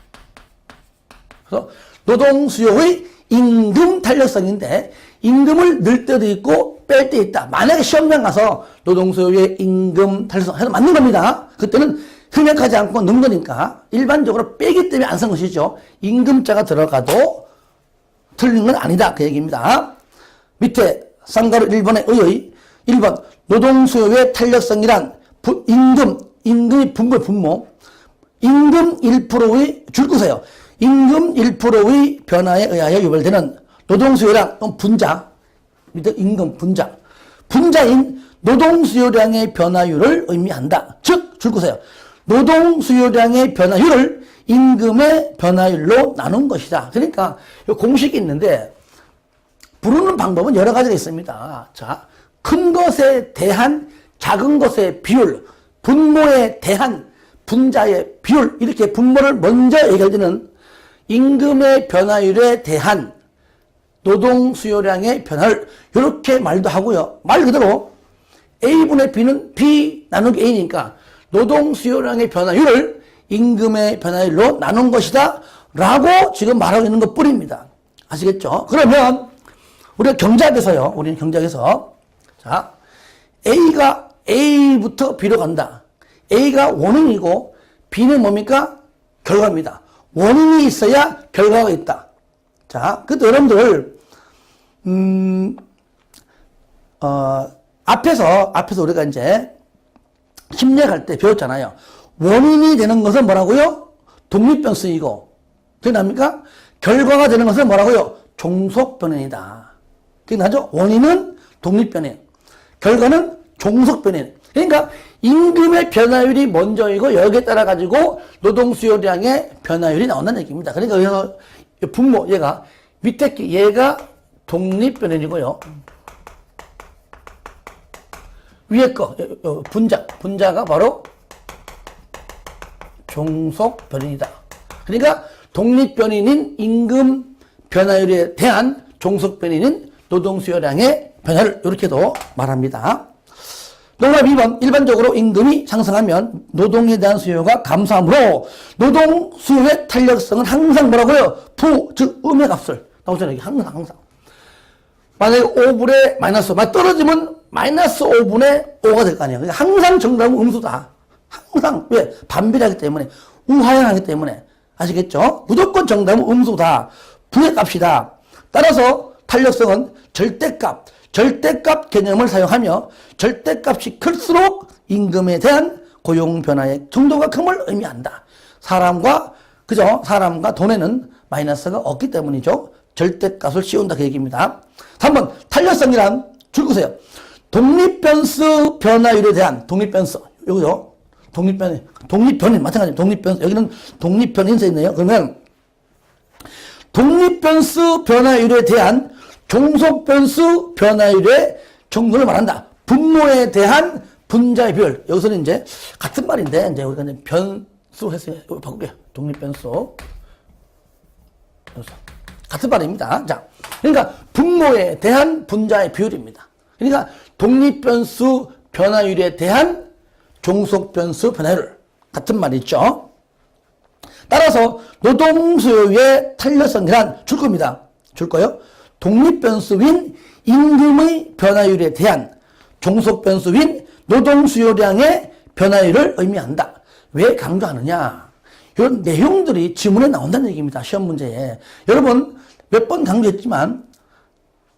그래서 노동 수요의 임금 탄력성인데 임금을 넣을 때도 있고 뺄 때 있다. 만약에 시험장 가서 노동 수요의 임금 탄력성 해서 맞는 겁니다. 그때는 생략하지 않고 넣은 거니까 일반적으로 빼기 때문에 안 쓴 것이죠. 임금자가 들어가도 틀린 건 아니다. 그 얘기입니다. 밑에 쌍가루 1번의 의의 1번 노동 수요의 탄력성이란 임금이 분모 임금 1%의 줄 거세요. 임금 1%의 변화에 의하여 유발되는 노동 수요량 분자 밑에 임금 분자인 노동 수요량의 변화율을 의미한다. 즉 줄 거세요. 노동 수요량의 변화율을 임금의 변화율로 나눈 것이다. 그러니까 이 공식이 있는데 부르는 방법은 여러 가지가 있습니다. 자, 큰 것에 대한 작은 것의 비율, 분모에 대한 분자의 비율, 이렇게 분모를 먼저 얘기할 때는 임금의 변화율에 대한 노동 수요량의 변화를 이렇게 말도 하고요. 말 그대로 A분의 B는 B 나누기 A니까 노동 수요량의 변화율을 임금의 변화율로 나눈 것이다 라고 지금 말하고 있는 것 뿐입니다. 아시겠죠? 그러면 우리가 우리는 경제학에서 자, A부터 B로 간다. A가 원인이고 B는 뭡니까? 결과입니다. 원인이 있어야 결과가 있다. 자, 그때 여러분들 앞에서 우리가 이제 심리학 때 배웠잖아요. 원인이 되는 것은 뭐라고요? 독립변수이고, 기억납니까? 결과가 되는 것은 뭐라고요? 종속변환이다. 기억나죠? 원인은 독립변환, 결과는 종속변환. 그러니까 임금의 변화율이 먼저이고 여기에 따라 가지고 노동 수요량의 변화율이 나온다는 얘기입니다. 그러니까 여기서 분모 얘가 밑에 얘가 독립변환이고요. 위에 거 분자가 바로 종속변환이다. 그러니까 독립변환인 임금 변화율에 대한 종속변환인 노동 수요량의 변화를 이렇게도 말합니다. 동그라미 2번 일반적으로 임금이 상승하면 노동에 대한 수요가 감소하므로 노동 수요의 탄력성은 항상 뭐라고요? 즉 음의 값을 나오잖아요. 항상 만약에 5분의 마이너스 5 떨어지면 마이너스 5분의 5가 될 거 아니에요. 그러니까 항상 정답은 음수다. 항상 왜? 반비례하기 때문에 우하향하기 때문에 아시겠죠? 무조건 정답은 음수다. 부의 값이다. 따라서 탄력성은 절대값 개념을 사용하며 절대값이 클수록 임금에 대한 고용 변화의 정도가 큼을 의미한다. 사람과 돈에는 마이너스가 없기 때문이죠. 절대값을 씌운다 그 얘기입니다. 3번 탄력성이란 줄거세요. 독립변수 변화율에 대한 독립변수 요거요. 독립변인 마찬가지입니다. 독립변수 여기는 독립변인 써 있네요. 그러면 독립변수 변화율에 대한 종속변수 변화율의 정도를 말한다. 분모에 대한 분자의 비율. 여기서는 이제 같은 말인데 이제 우리가 이제 변수 했어요. 이거 바꿀게요. 독립변수. 같은 말입니다. 자, 그러니까 분모에 대한 분자의 비율입니다. 그러니까 독립변수 변화율에 대한 종속변수 변화율 같은 말이죠. 따라서 노동수요의 탄력성이란 줄 겁니다. 줄 거요. 독립변수인 임금의 변화율에 대한 종속변수인 노동수요량의 변화율을 의미한다. 왜 강조하느냐? 이런 내용들이 지문에 나온다는 얘기입니다. 시험 문제에. 여러분 몇 번 강조했지만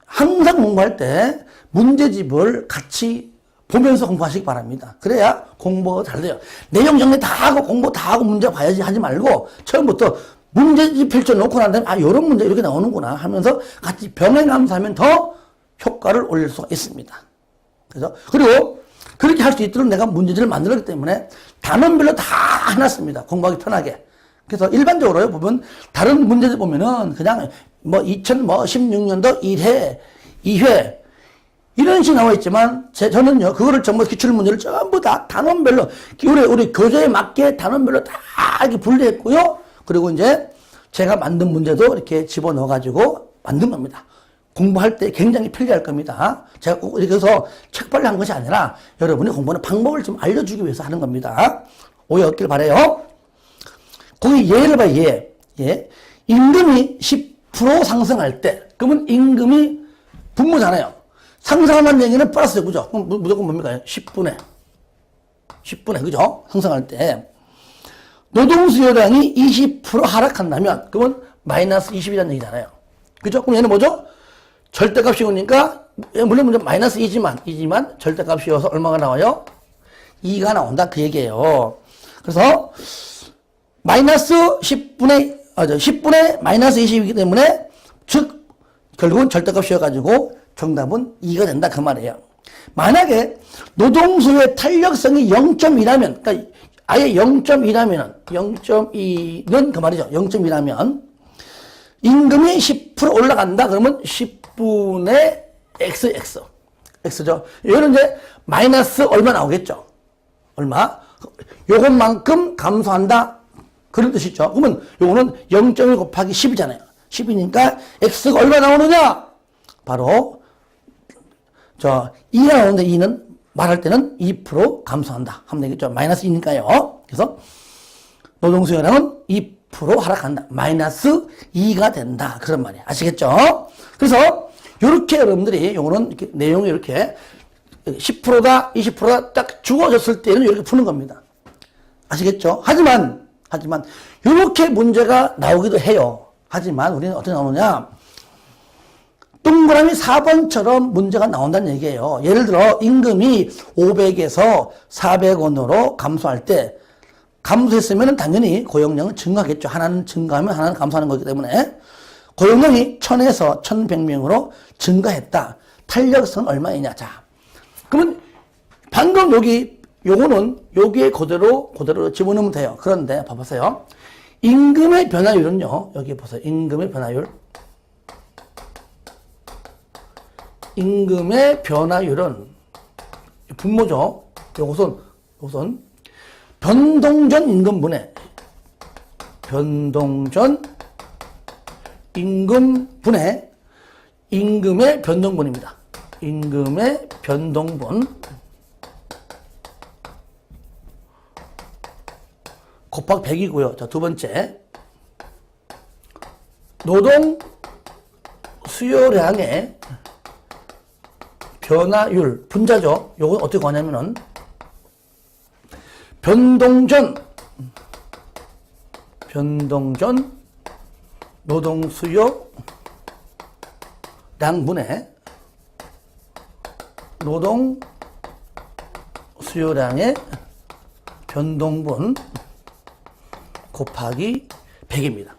항상 공부할 때 문제집을 같이 보면서 공부하시기 바랍니다. 그래야 공부가 잘 돼요. 내용 정리 다 하고 공부 다 하고 문제 봐야지 하지 말고 처음부터 문제집 펼쳐놓고 난 다음에 아 이런 문제 이렇게 나오는구나 하면서 같이 병행하면서 하면 더 효과를 올릴 수가 있습니다. 그래서 그리고 그렇게 할 수 있도록 내가 문제집을 만들었기 때문에 단원별로 다 해놨습니다. 공부하기 편하게. 그래서 일반적으로 보면 다른 문제들 보면은 그냥 뭐 2016년도 1회, 2회 이런 식으로 나와 있지만 저는요 그거를 전부 기출문제를 전부 다 단원별로 우리 교재에 맞게 단원별로 다 이렇게 분리했고요. 그리고 이제 제가 만든 문제도 이렇게 집어넣어 가지고 만든 겁니다. 공부할 때 굉장히 편리할 겁니다. 제가 꼭 이렇게 해서 책발로 한 것이 아니라 여러분이 공부하는 방법을 좀 알려주기 위해서 하는 겁니다. 오해 없길 바라요. 거기 예를 봐요. 예. 임금이 10% 상승할 때 그러면 임금이 분모잖아요. 상승하는 얘기는 플러스죠. 그죠? 그럼 무조건 뭡니까? 10분의 그죠? 상승할 때 노동 수요량이 20% 하락한다면 그러면 마이너스 20이라는 얘기잖아요. 그죠? 그럼 얘는 뭐죠? 절대값이 오니까 물론 마이너스 2지만 절대값이어서 얼마가 나와요? 2가 나온다 그 얘기예요. 그래서 마이너스 10분의 마이너스 20이기 때문에 즉 결국은 절대값이어가지고 정답은 2가 된다 그 말이에요. 만약에 노동수요의 탄력성이 0.2라면 그러니까 아예 0.2라면 0.2는 그 말이죠. 0.2라면 임금이 10% 올라간다 그러면 10분의 x죠. 이거는 이제 마이너스 얼마 나오겠죠. 얼마? 요것만큼 감소한다 그런 뜻이죠. 그러면 요거는 0.1 곱하기 10이잖아요. 10이니까 x가 얼마 나오느냐? 바로 2가 나오는데 2는 말할 때는 2% 감소한다 하면 되겠죠. 마이너스 2니까요. 그래서 노동수요량은 2% 하락한다. 마이너스 2가 된다. 그런 말이에요. 아시겠죠? 그래서 이렇게 여러분들이 요거는 이렇게 내용이 이렇게 10%다 20%다 딱 주어졌을 때는 이렇게 푸는 겁니다. 아시겠죠? 하지만 이렇게 문제가 나오기도 해요. 하지만 우리는 어떻게 나오느냐? 동그라미 4번처럼 문제가 나온다는 얘기예요. 예를 들어 임금이 500에서 400원으로 감소할 때 감소했으면 당연히 고용량은 증가하겠죠. 하나는 증가하면 하나는 감소하는 거기 때문에 고용량이 1000에서 1100명으로 증가했다. 탄력성은 얼마이냐? 자, 그러면 방금 요거는 여기에 그대로 집어넣으면 돼요. 그런데 봐보세요. 임금의 변화율은요. 여기 보세요. 임금의 변화율. 임금의 변화율은 분모죠. 요것은 변동전 임금분의 임금의 변동분입니다. 임금의 변동분 곱하기 100이고요. 자, 두 번째 노동 수요량의 변화율 분자죠. 요건 어떻게 구하냐면은 변동전 노동 수요량분의 노동 수요량의 변동분 곱하기 100입니다.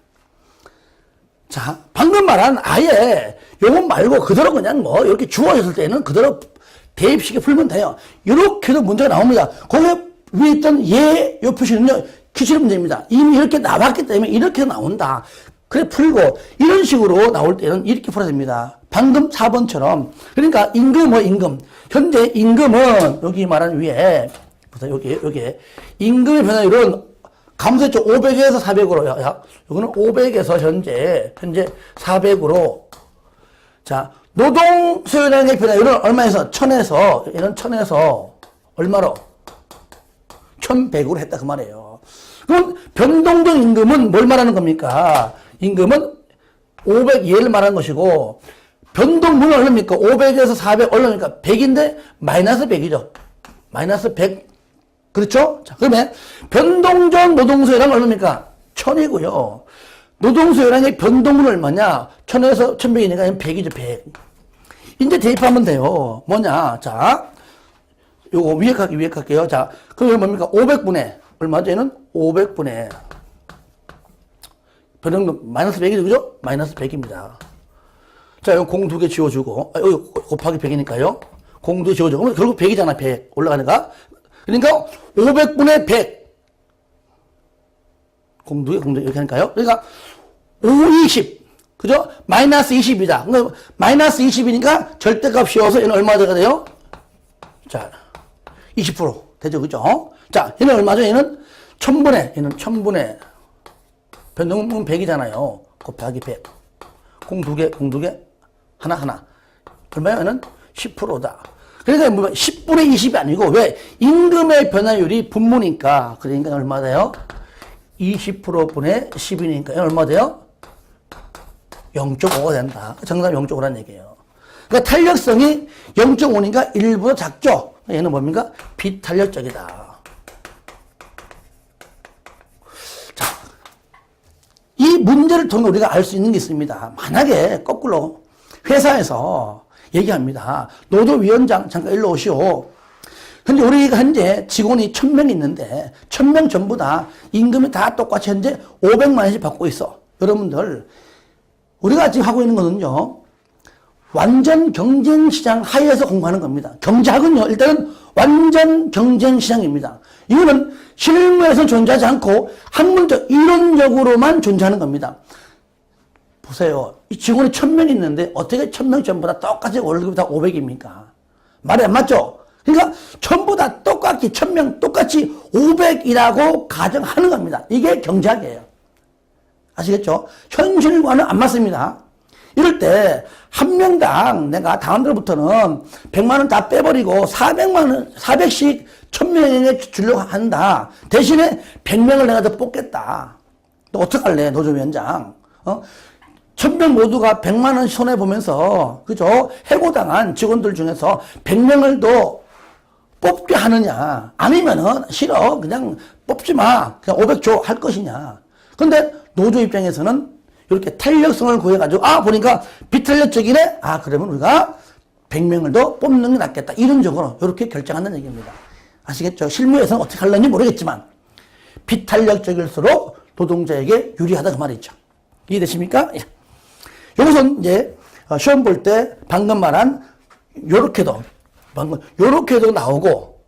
자, 방금 말한 아예 요건 말고 그대로 그냥 뭐 이렇게 주어졌을 때는 그대로 대입식에 풀면 돼요. 이렇게도 문제가 나옵니다. 거기 위에 있던 요 표시는요, 기출 문제입니다. 이미 이렇게 나왔기 때문에 이렇게 나온다. 그래 풀고 이런 식으로 나올 때는 이렇게 풀어야 됩니다. 방금 4번처럼. 그러니까 임금. 현재 임금은 여기 말한 위에 보세요. 여기 임금의 변화율은 감소했죠. 500에서 400으로. 여기는 500에서 현재 400으로. 자, 노동 수요량의 변화율은 얼마에서? 1000에서, 얘는 1000에서 얼마로? 1100으로 했다. 그 말이에요. 그럼 변동적 임금은 뭘 말하는 겁니까? 임금은 500 얘를 말하는 것이고, 변동분은 얼마입니까? 500에서 400 얼마입니까? 100인데 마이너스 100이죠. 마이너스 100. 그렇죠? 자, 그러면 변동전 노동수요량 얼마입니까? 1000이고요. 노동수요량의 변동분은 얼마냐? 1000에서 1100이니까 100이죠, 100. 이제 대입하면 돼요. 뭐냐? 자, 요거 위에 갈게요. 자, 그러면 뭡니까? 500분의, 얼마죠? 얘는 500분의, 변형도 마이너스 100이죠, 그죠? 마이너스 100입니다. 자, 요 공 두 개 지워주고, 여기 곱하기 100이니까요. 공 두 개 지워주고, 그러면 결국 100이잖아, 100. 올라가니까. 그러니까, 500분의 100. 공 두 개, 이렇게 하니까요. 그러니까, 5, 20. 그죠? 마이너스 20이다. 그러니까 마이너스 20이니까 절대값 씌워서 얘는 얼마 가 돼요? 자, 20% 되죠, 그죠? 자, 얘는 얼마죠? 얘는 1000분의, 얘는 1000분의, 변동은 100이잖아요. 곱하기 100. 공 두 개, 하나. 얼마야? 얘는 10%다. 그러니까 뭐 10분의 20이 아니고, 왜? 임금의 변화율이 분모니까. 그러니까 얼마 돼요? 20%분의 10이니까 얼마 돼요? 0.5가 된다. 정답 0.5라는 얘기예요. 그러니까 탄력성이 0.5니까 1보다 작죠? 얘는 뭡니까? 비탄력적이다. 자, 이 문제를 통해 우리가 알 수 있는 게 있습니다. 만약에 거꾸로 회사에서 얘기합니다. 노조위원장 잠깐 일로 오시오. 근데 우리가 현재 직원이 1000명 있는데 1000명 전부 다 임금이 다 똑같이 현재 500만 원씩 받고 있어. 여러분들, 우리가 지금 하고 있는 거는요, 완전 경쟁시장 하에서 공부하는 겁니다. 경제학은요, 일단은 완전 경쟁시장입니다. 이거는 실무에서 존재하지 않고 학문적, 이론적으로만 존재하는 겁니다. 보세요. 이 직원이 1000명 있는데 어떻게 1000명 전부 다 똑같이 월급이 다 500입니까? 말이 안 맞죠? 그러니까 전부 다 똑같이 1000명 똑같이 500이라고 가정하는 겁니다. 이게 경제학이에요. 아시겠죠? 현실과는 안 맞습니다. 이럴 때 한 명당 내가 다음들부터는 100만 원 다 빼버리고 400만 원, 400씩 1000명에게 주려고 한다. 대신에 100명을 내가 더 뽑겠다. 너 어떡할래, 노조위원장? 1000명 모두가 100만 원 손해보면서, 그죠? 해고당한 직원들 중에서 100명을 더 뽑게 하느냐. 아니면은, 싫어. 그냥 뽑지 마. 그냥 500 줘. 할 것이냐. 근데 노조 입장에서는 이렇게 탄력성을 구해가지고, 보니까 비탄력적이네? 그러면 우리가 100명을 더 뽑는 게 낫겠다. 이론적으로 이렇게 결정한다는 얘기입니다. 아시겠죠? 실무에서는 어떻게 하려는지 모르겠지만, 비탄력적일수록 노동자에게 유리하다 그 말이죠. 이해되십니까? 예. 여기서 이제 시험 볼 때 방금 말한 요렇게도 나오고,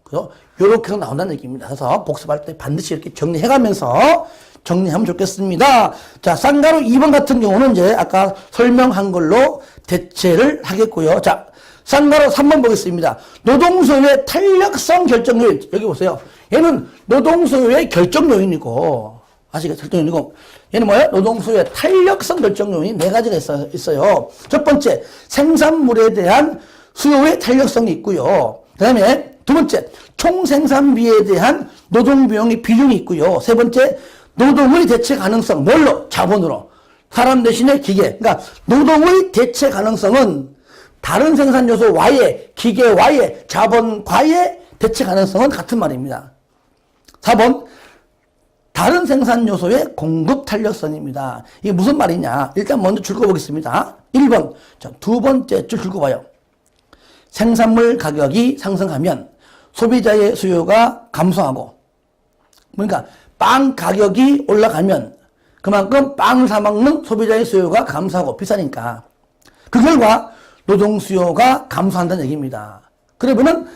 요렇게도 나온다는 얘기입니다. 그래서 복습할 때 반드시 이렇게 정리해가면서 정리하면 좋겠습니다. 자, 쌍가루 2번 같은 경우는 이제 아까 설명한 걸로 대체를 하겠고요. 자, 쌍가루 3번 보겠습니다. 노동소유의 탄력성 결정 요인. 여기 보세요. 얘는 노동소유의 결정 요인이고, 아시겠죠? 결정 요인이고, 얘는 뭐예요? 노동소유의 탄력성 결정 요인이 4가지가 있어요. 첫 번째, 생산물에 대한 수요의 탄력성이 있고요. 그 다음에 두 번째, 총생산비에 대한 노동비용의 비중이 있고요. 세 번째, 노동의 대체 가능성. 뭘로? 자본으로. 사람 대신에 기계. 그러니까 노동의 대체 가능성은 다른 생산 요소 Y에, 기계 Y에, 자본과의 대체 가능성은 같은 말입니다. 4번, 다른 생산 요소의 공급 탄력성입니다. 이게 무슨 말이냐? 일단 먼저 읽어보겠습니다. 1번. 자, 두 번째 줄 읽어봐요. 생산물 가격이 상승하면 소비자의 수요가 감소하고, 그러니까 빵 가격이 올라가면 그만큼 빵을 사 먹는 소비자의 수요가 감소하고 비싸니까 그 결과 노동 수요가 감소한다는 얘기입니다. 그러면은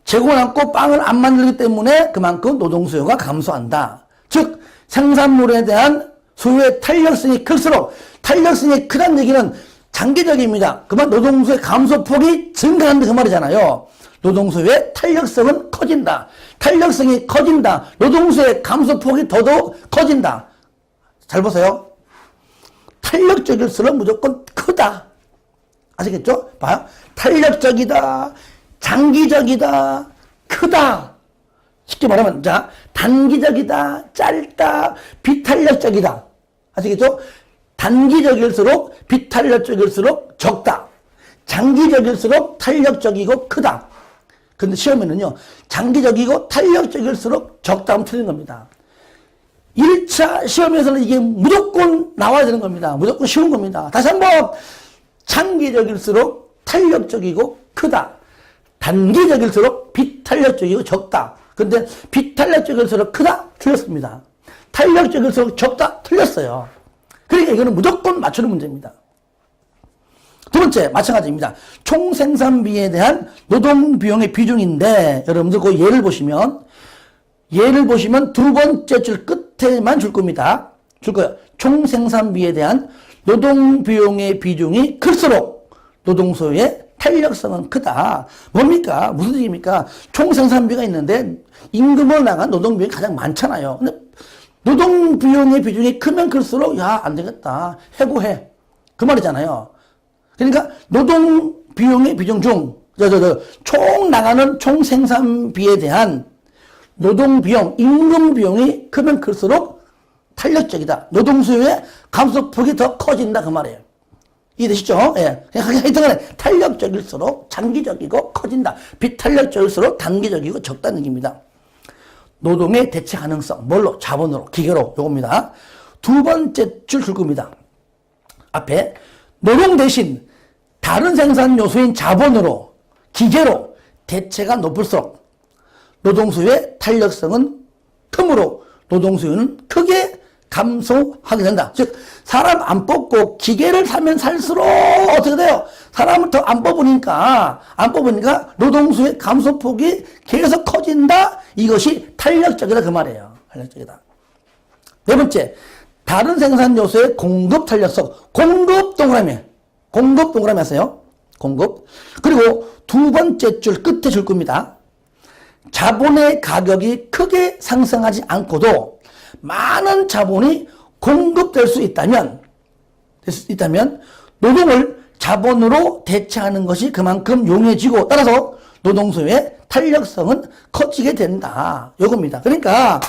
재고 남고 빵을 안 만들기 때문에 그만큼 노동 수요가 감소한다. 즉 생산물에 대한 수요의 탄력성이 클수록, 탄력성이 크다는 얘기는 장기적입니다. 그만 노동 수요의 감소폭이 증가한다 그 말이잖아요. 노동수요의 탄력성은 커진다. 탄력성이 커진다. 노동수요의 감소폭이 더더욱 커진다. 잘 보세요. 탄력적일수록 무조건 크다. 아시겠죠? 봐요. 탄력적이다. 장기적이다. 크다. 쉽게 말하면, 자, 단기적이다. 짧다. 비탄력적이다. 아시겠죠? 단기적일수록 비탄력적일수록 적다. 장기적일수록 탄력적이고 크다. 근데 시험에는요, 장기적이고 탄력적일수록 적다면 틀린 겁니다. 1차 시험에서는 이게 무조건 나와야 되는 겁니다. 무조건 쉬운 겁니다. 다시 한번, 장기적일수록 탄력적이고 크다. 단기적일수록 비탄력적이고 적다. 근데 비탄력적일수록 크다? 틀렸습니다. 탄력적일수록 적다? 틀렸어요. 그러니까 이거는 무조건 맞추는 문제입니다. 두 번째, 마찬가지입니다. 총 생산비에 대한 노동 비용의 비중인데, 여러분들 그 예를 보시면 두 번째 줄 끝에만 줄 겁니다. 줄 거예요. 총 생산비에 대한 노동 비용의 비중이 클수록 노동 소요의 탄력성은 크다. 뭡니까? 무슨 얘기입니까? 총 생산비가 있는데 임금으로 나간 노동 비용이 가장 많잖아요. 근데 노동 비용의 비중이 크면 클수록 야, 안 되겠다. 해고해. 그 말이잖아요. 그러니까 노동 비용의 비중 중 총 나가는 총 생산비에 대한 노동 비용, 임금 비용이 크면 클수록 탄력적이다. 노동 수요의 감소폭이 더 커진다 그 말이에요. 이해되시죠? 예. 하여튼 탄력적일수록 장기적이고 커진다. 비탄력적일수록 단기적이고 적다는 얘기입니다. 노동의 대체 가능성. 뭘로? 자본으로, 기계로. 요겁니다. 두 번째 줄 겁니다. 앞에 노동 대신 다른 생산 요소인 자본으로, 기계로 대체가 높을수록 노동 수요의 탄력성은 크므로 노동 수요는 크게 감소하게 된다. 즉 사람 안 뽑고 기계를 사면 살수록 어떻게 돼요? 사람을 더 안 뽑으니까 노동 수요의 감소폭이 계속 커진다. 이것이 탄력적이다 그 말이에요. 탄력적이다. 네 번째, 다른 생산 요소의 공급 탄력성. 공급 동그라미 하세요. 공급. 그리고 두 번째 줄 끝에 줄 겁니다. 자본의 가격이 크게 상승하지 않고도 많은 자본이 공급될 수 있다면 노동을 자본으로 대체하는 것이 그만큼 용이해지고 따라서 노동 수요의 탄력성은 커지게 된다. 요겁니다. 그러니까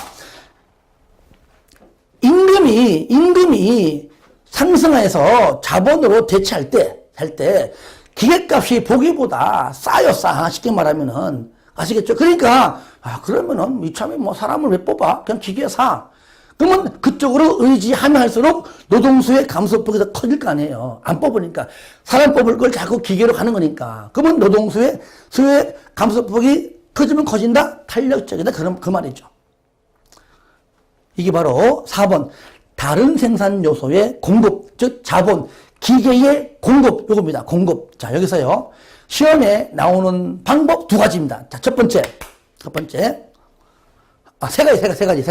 임금이 상승해서 자본으로 대체할 때 기계값이 보기보다 싸요. 쉽게 말하면은. 아시겠죠? 그러니까 그러면은 이참에 뭐 사람을 왜 뽑아? 그냥 기계 사. 그러면 그쪽으로 의지하면 할수록 노동수의 감소폭이 더 커질 거 아니에요. 안 뽑으니까. 사람 뽑을 걸 자꾸 기계로 가는 거니까. 그러면 노동수의 감소폭이 커지면 커진다? 탄력적이다. 그 말이죠. 이게 바로 4번. 다른 생산 요소의 공급, 즉 자본, 기계의 공급, 요겁니다. 공급. 자, 여기서요. 시험에 나오는 방법 두 가지입니다. 자, 첫 번째. 세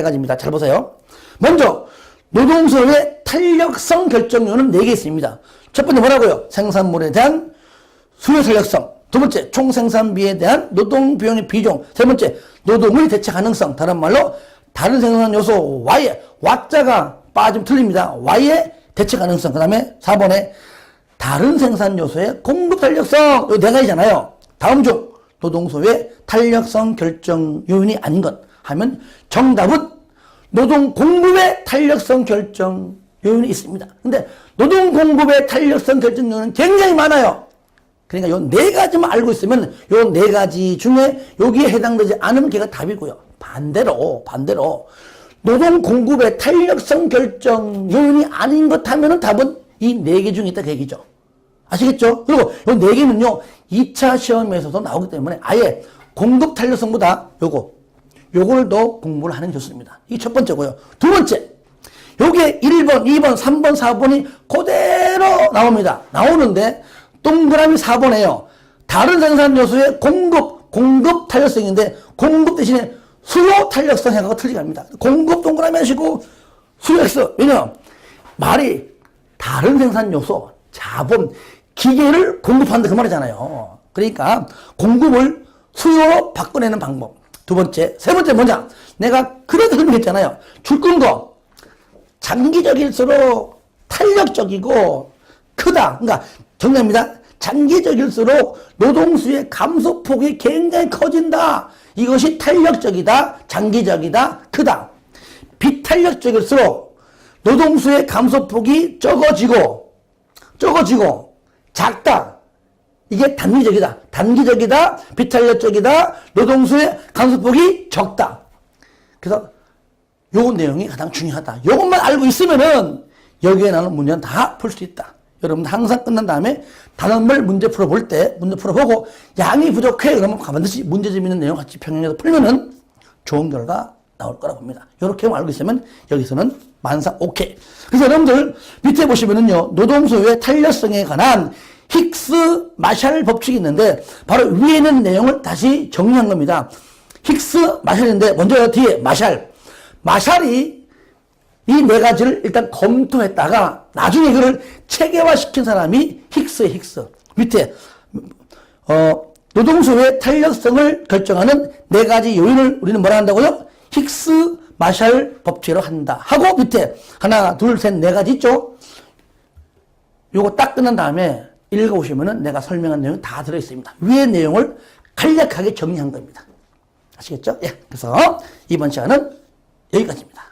가지입니다. 잘 보세요. 먼저, 노동수요의 탄력성 결정료는 4개 있습니다. 첫 번째 뭐라고요? 생산물에 대한 수요 탄력성. 두 번째, 총생산비에 대한 노동 비용의 비중. 세 번째, 노동의 대체 가능성. 다른 말로, 다른 생산 요소 Y의, Y자가 빠지면 틀립니다. Y의 대체 가능성. 그 다음에 4번에, 다른 생산 요소의 공급 탄력성. 이 4가지잖아요. 다음 중 노동소의 탄력성 결정 요인이 아닌 것 하면 정답은 노동 공급의 탄력성 결정 요인이 있습니다. 근데 노동 공급의 탄력성 결정 요인은 굉장히 많아요. 그러니까 요 4가지만 알고 있으면 요 4가지 중에 여기에 해당되지 않으면 걔가 답이고요. 반대로 노동 공급의 탄력성 결정 요인이 아닌 것 하면은 답은 이 4개 중에 있다 그 얘기죠. 아시겠죠? 그리고 요 4개는요, 2차 시험에서도 나오기 때문에 아예 공급 탄력성보다 요걸 더 공부를 하는 게 좋습니다. 이게 첫 번째고요. 두 번째, 요게 1번, 2번, 3번, 4번이 그대로 나옵니다. 나오는데, 동그라미 4번에요. 다른 생산 요소의 공급 탄력성인데, 공급 대신에 수요 탄력성 해가지고 틀리게 합니다. 공급 동그라미 하시고, 수요 X. 왜냐면, 말이 다른 생산 요소, 자본, 기계를 공급한다 그 말이잖아요. 그러니까 공급을 수요로 바꿔내는 방법. 두 번째. 세 번째 뭐냐? 내가 그래도 설명했잖아요. 줄 끈 거. 장기적일수록 탄력적이고 크다. 그러니까 정리합니다. 장기적일수록 노동수의 감소폭이 굉장히 커진다. 이것이 탄력적이다. 장기적이다. 크다. 비탄력적일수록 노동수의 감소폭이 적어지고 작다. 이게 단기적이다. 비탄력적이다. 노동수의 감소폭이 적다. 그래서 요 내용이 가장 중요하다. 요것만 알고 있으면은 여기에 나오는 문제는 다 풀 수 있다. 여러분 항상 끝난 다음에 단원별 문제 풀어볼 때 문제 풀어보고 양이 부족해 그러면 반드시 문제점 있는 내용 같이 평행해서 풀면은 좋은 결과 나올 거라고 봅니다. 이렇게 알고 있으면 여기서는 만사 오케이. 그래서 여러분들 밑에 보시면은요 노동소유의 탄력성에 관한 힉스 마샬 법칙이 있는데 바로 위에 있는 내용을 다시 정리한 겁니다. 힉스 마샬인데 먼저 뒤에 마샬이 이 네 가지를 일단 검토했다가 나중에 이거를 체계화시킨 사람이 힉스예요. 밑에 노동소유의 탄력성을 결정하는 네 가지 요인을 우리는 뭐라 한다고요? 힉스 마샬 법칙으로 한다 하고 밑에 하나 둘 셋 네 가지 있죠? 요거 딱 끝난 다음에 읽어보시면은 내가 설명한 내용이 다 들어있습니다. 위의 내용을 간략하게 정리한 겁니다. 아시겠죠? 예. 그래서 이번 시간은 여기까지입니다.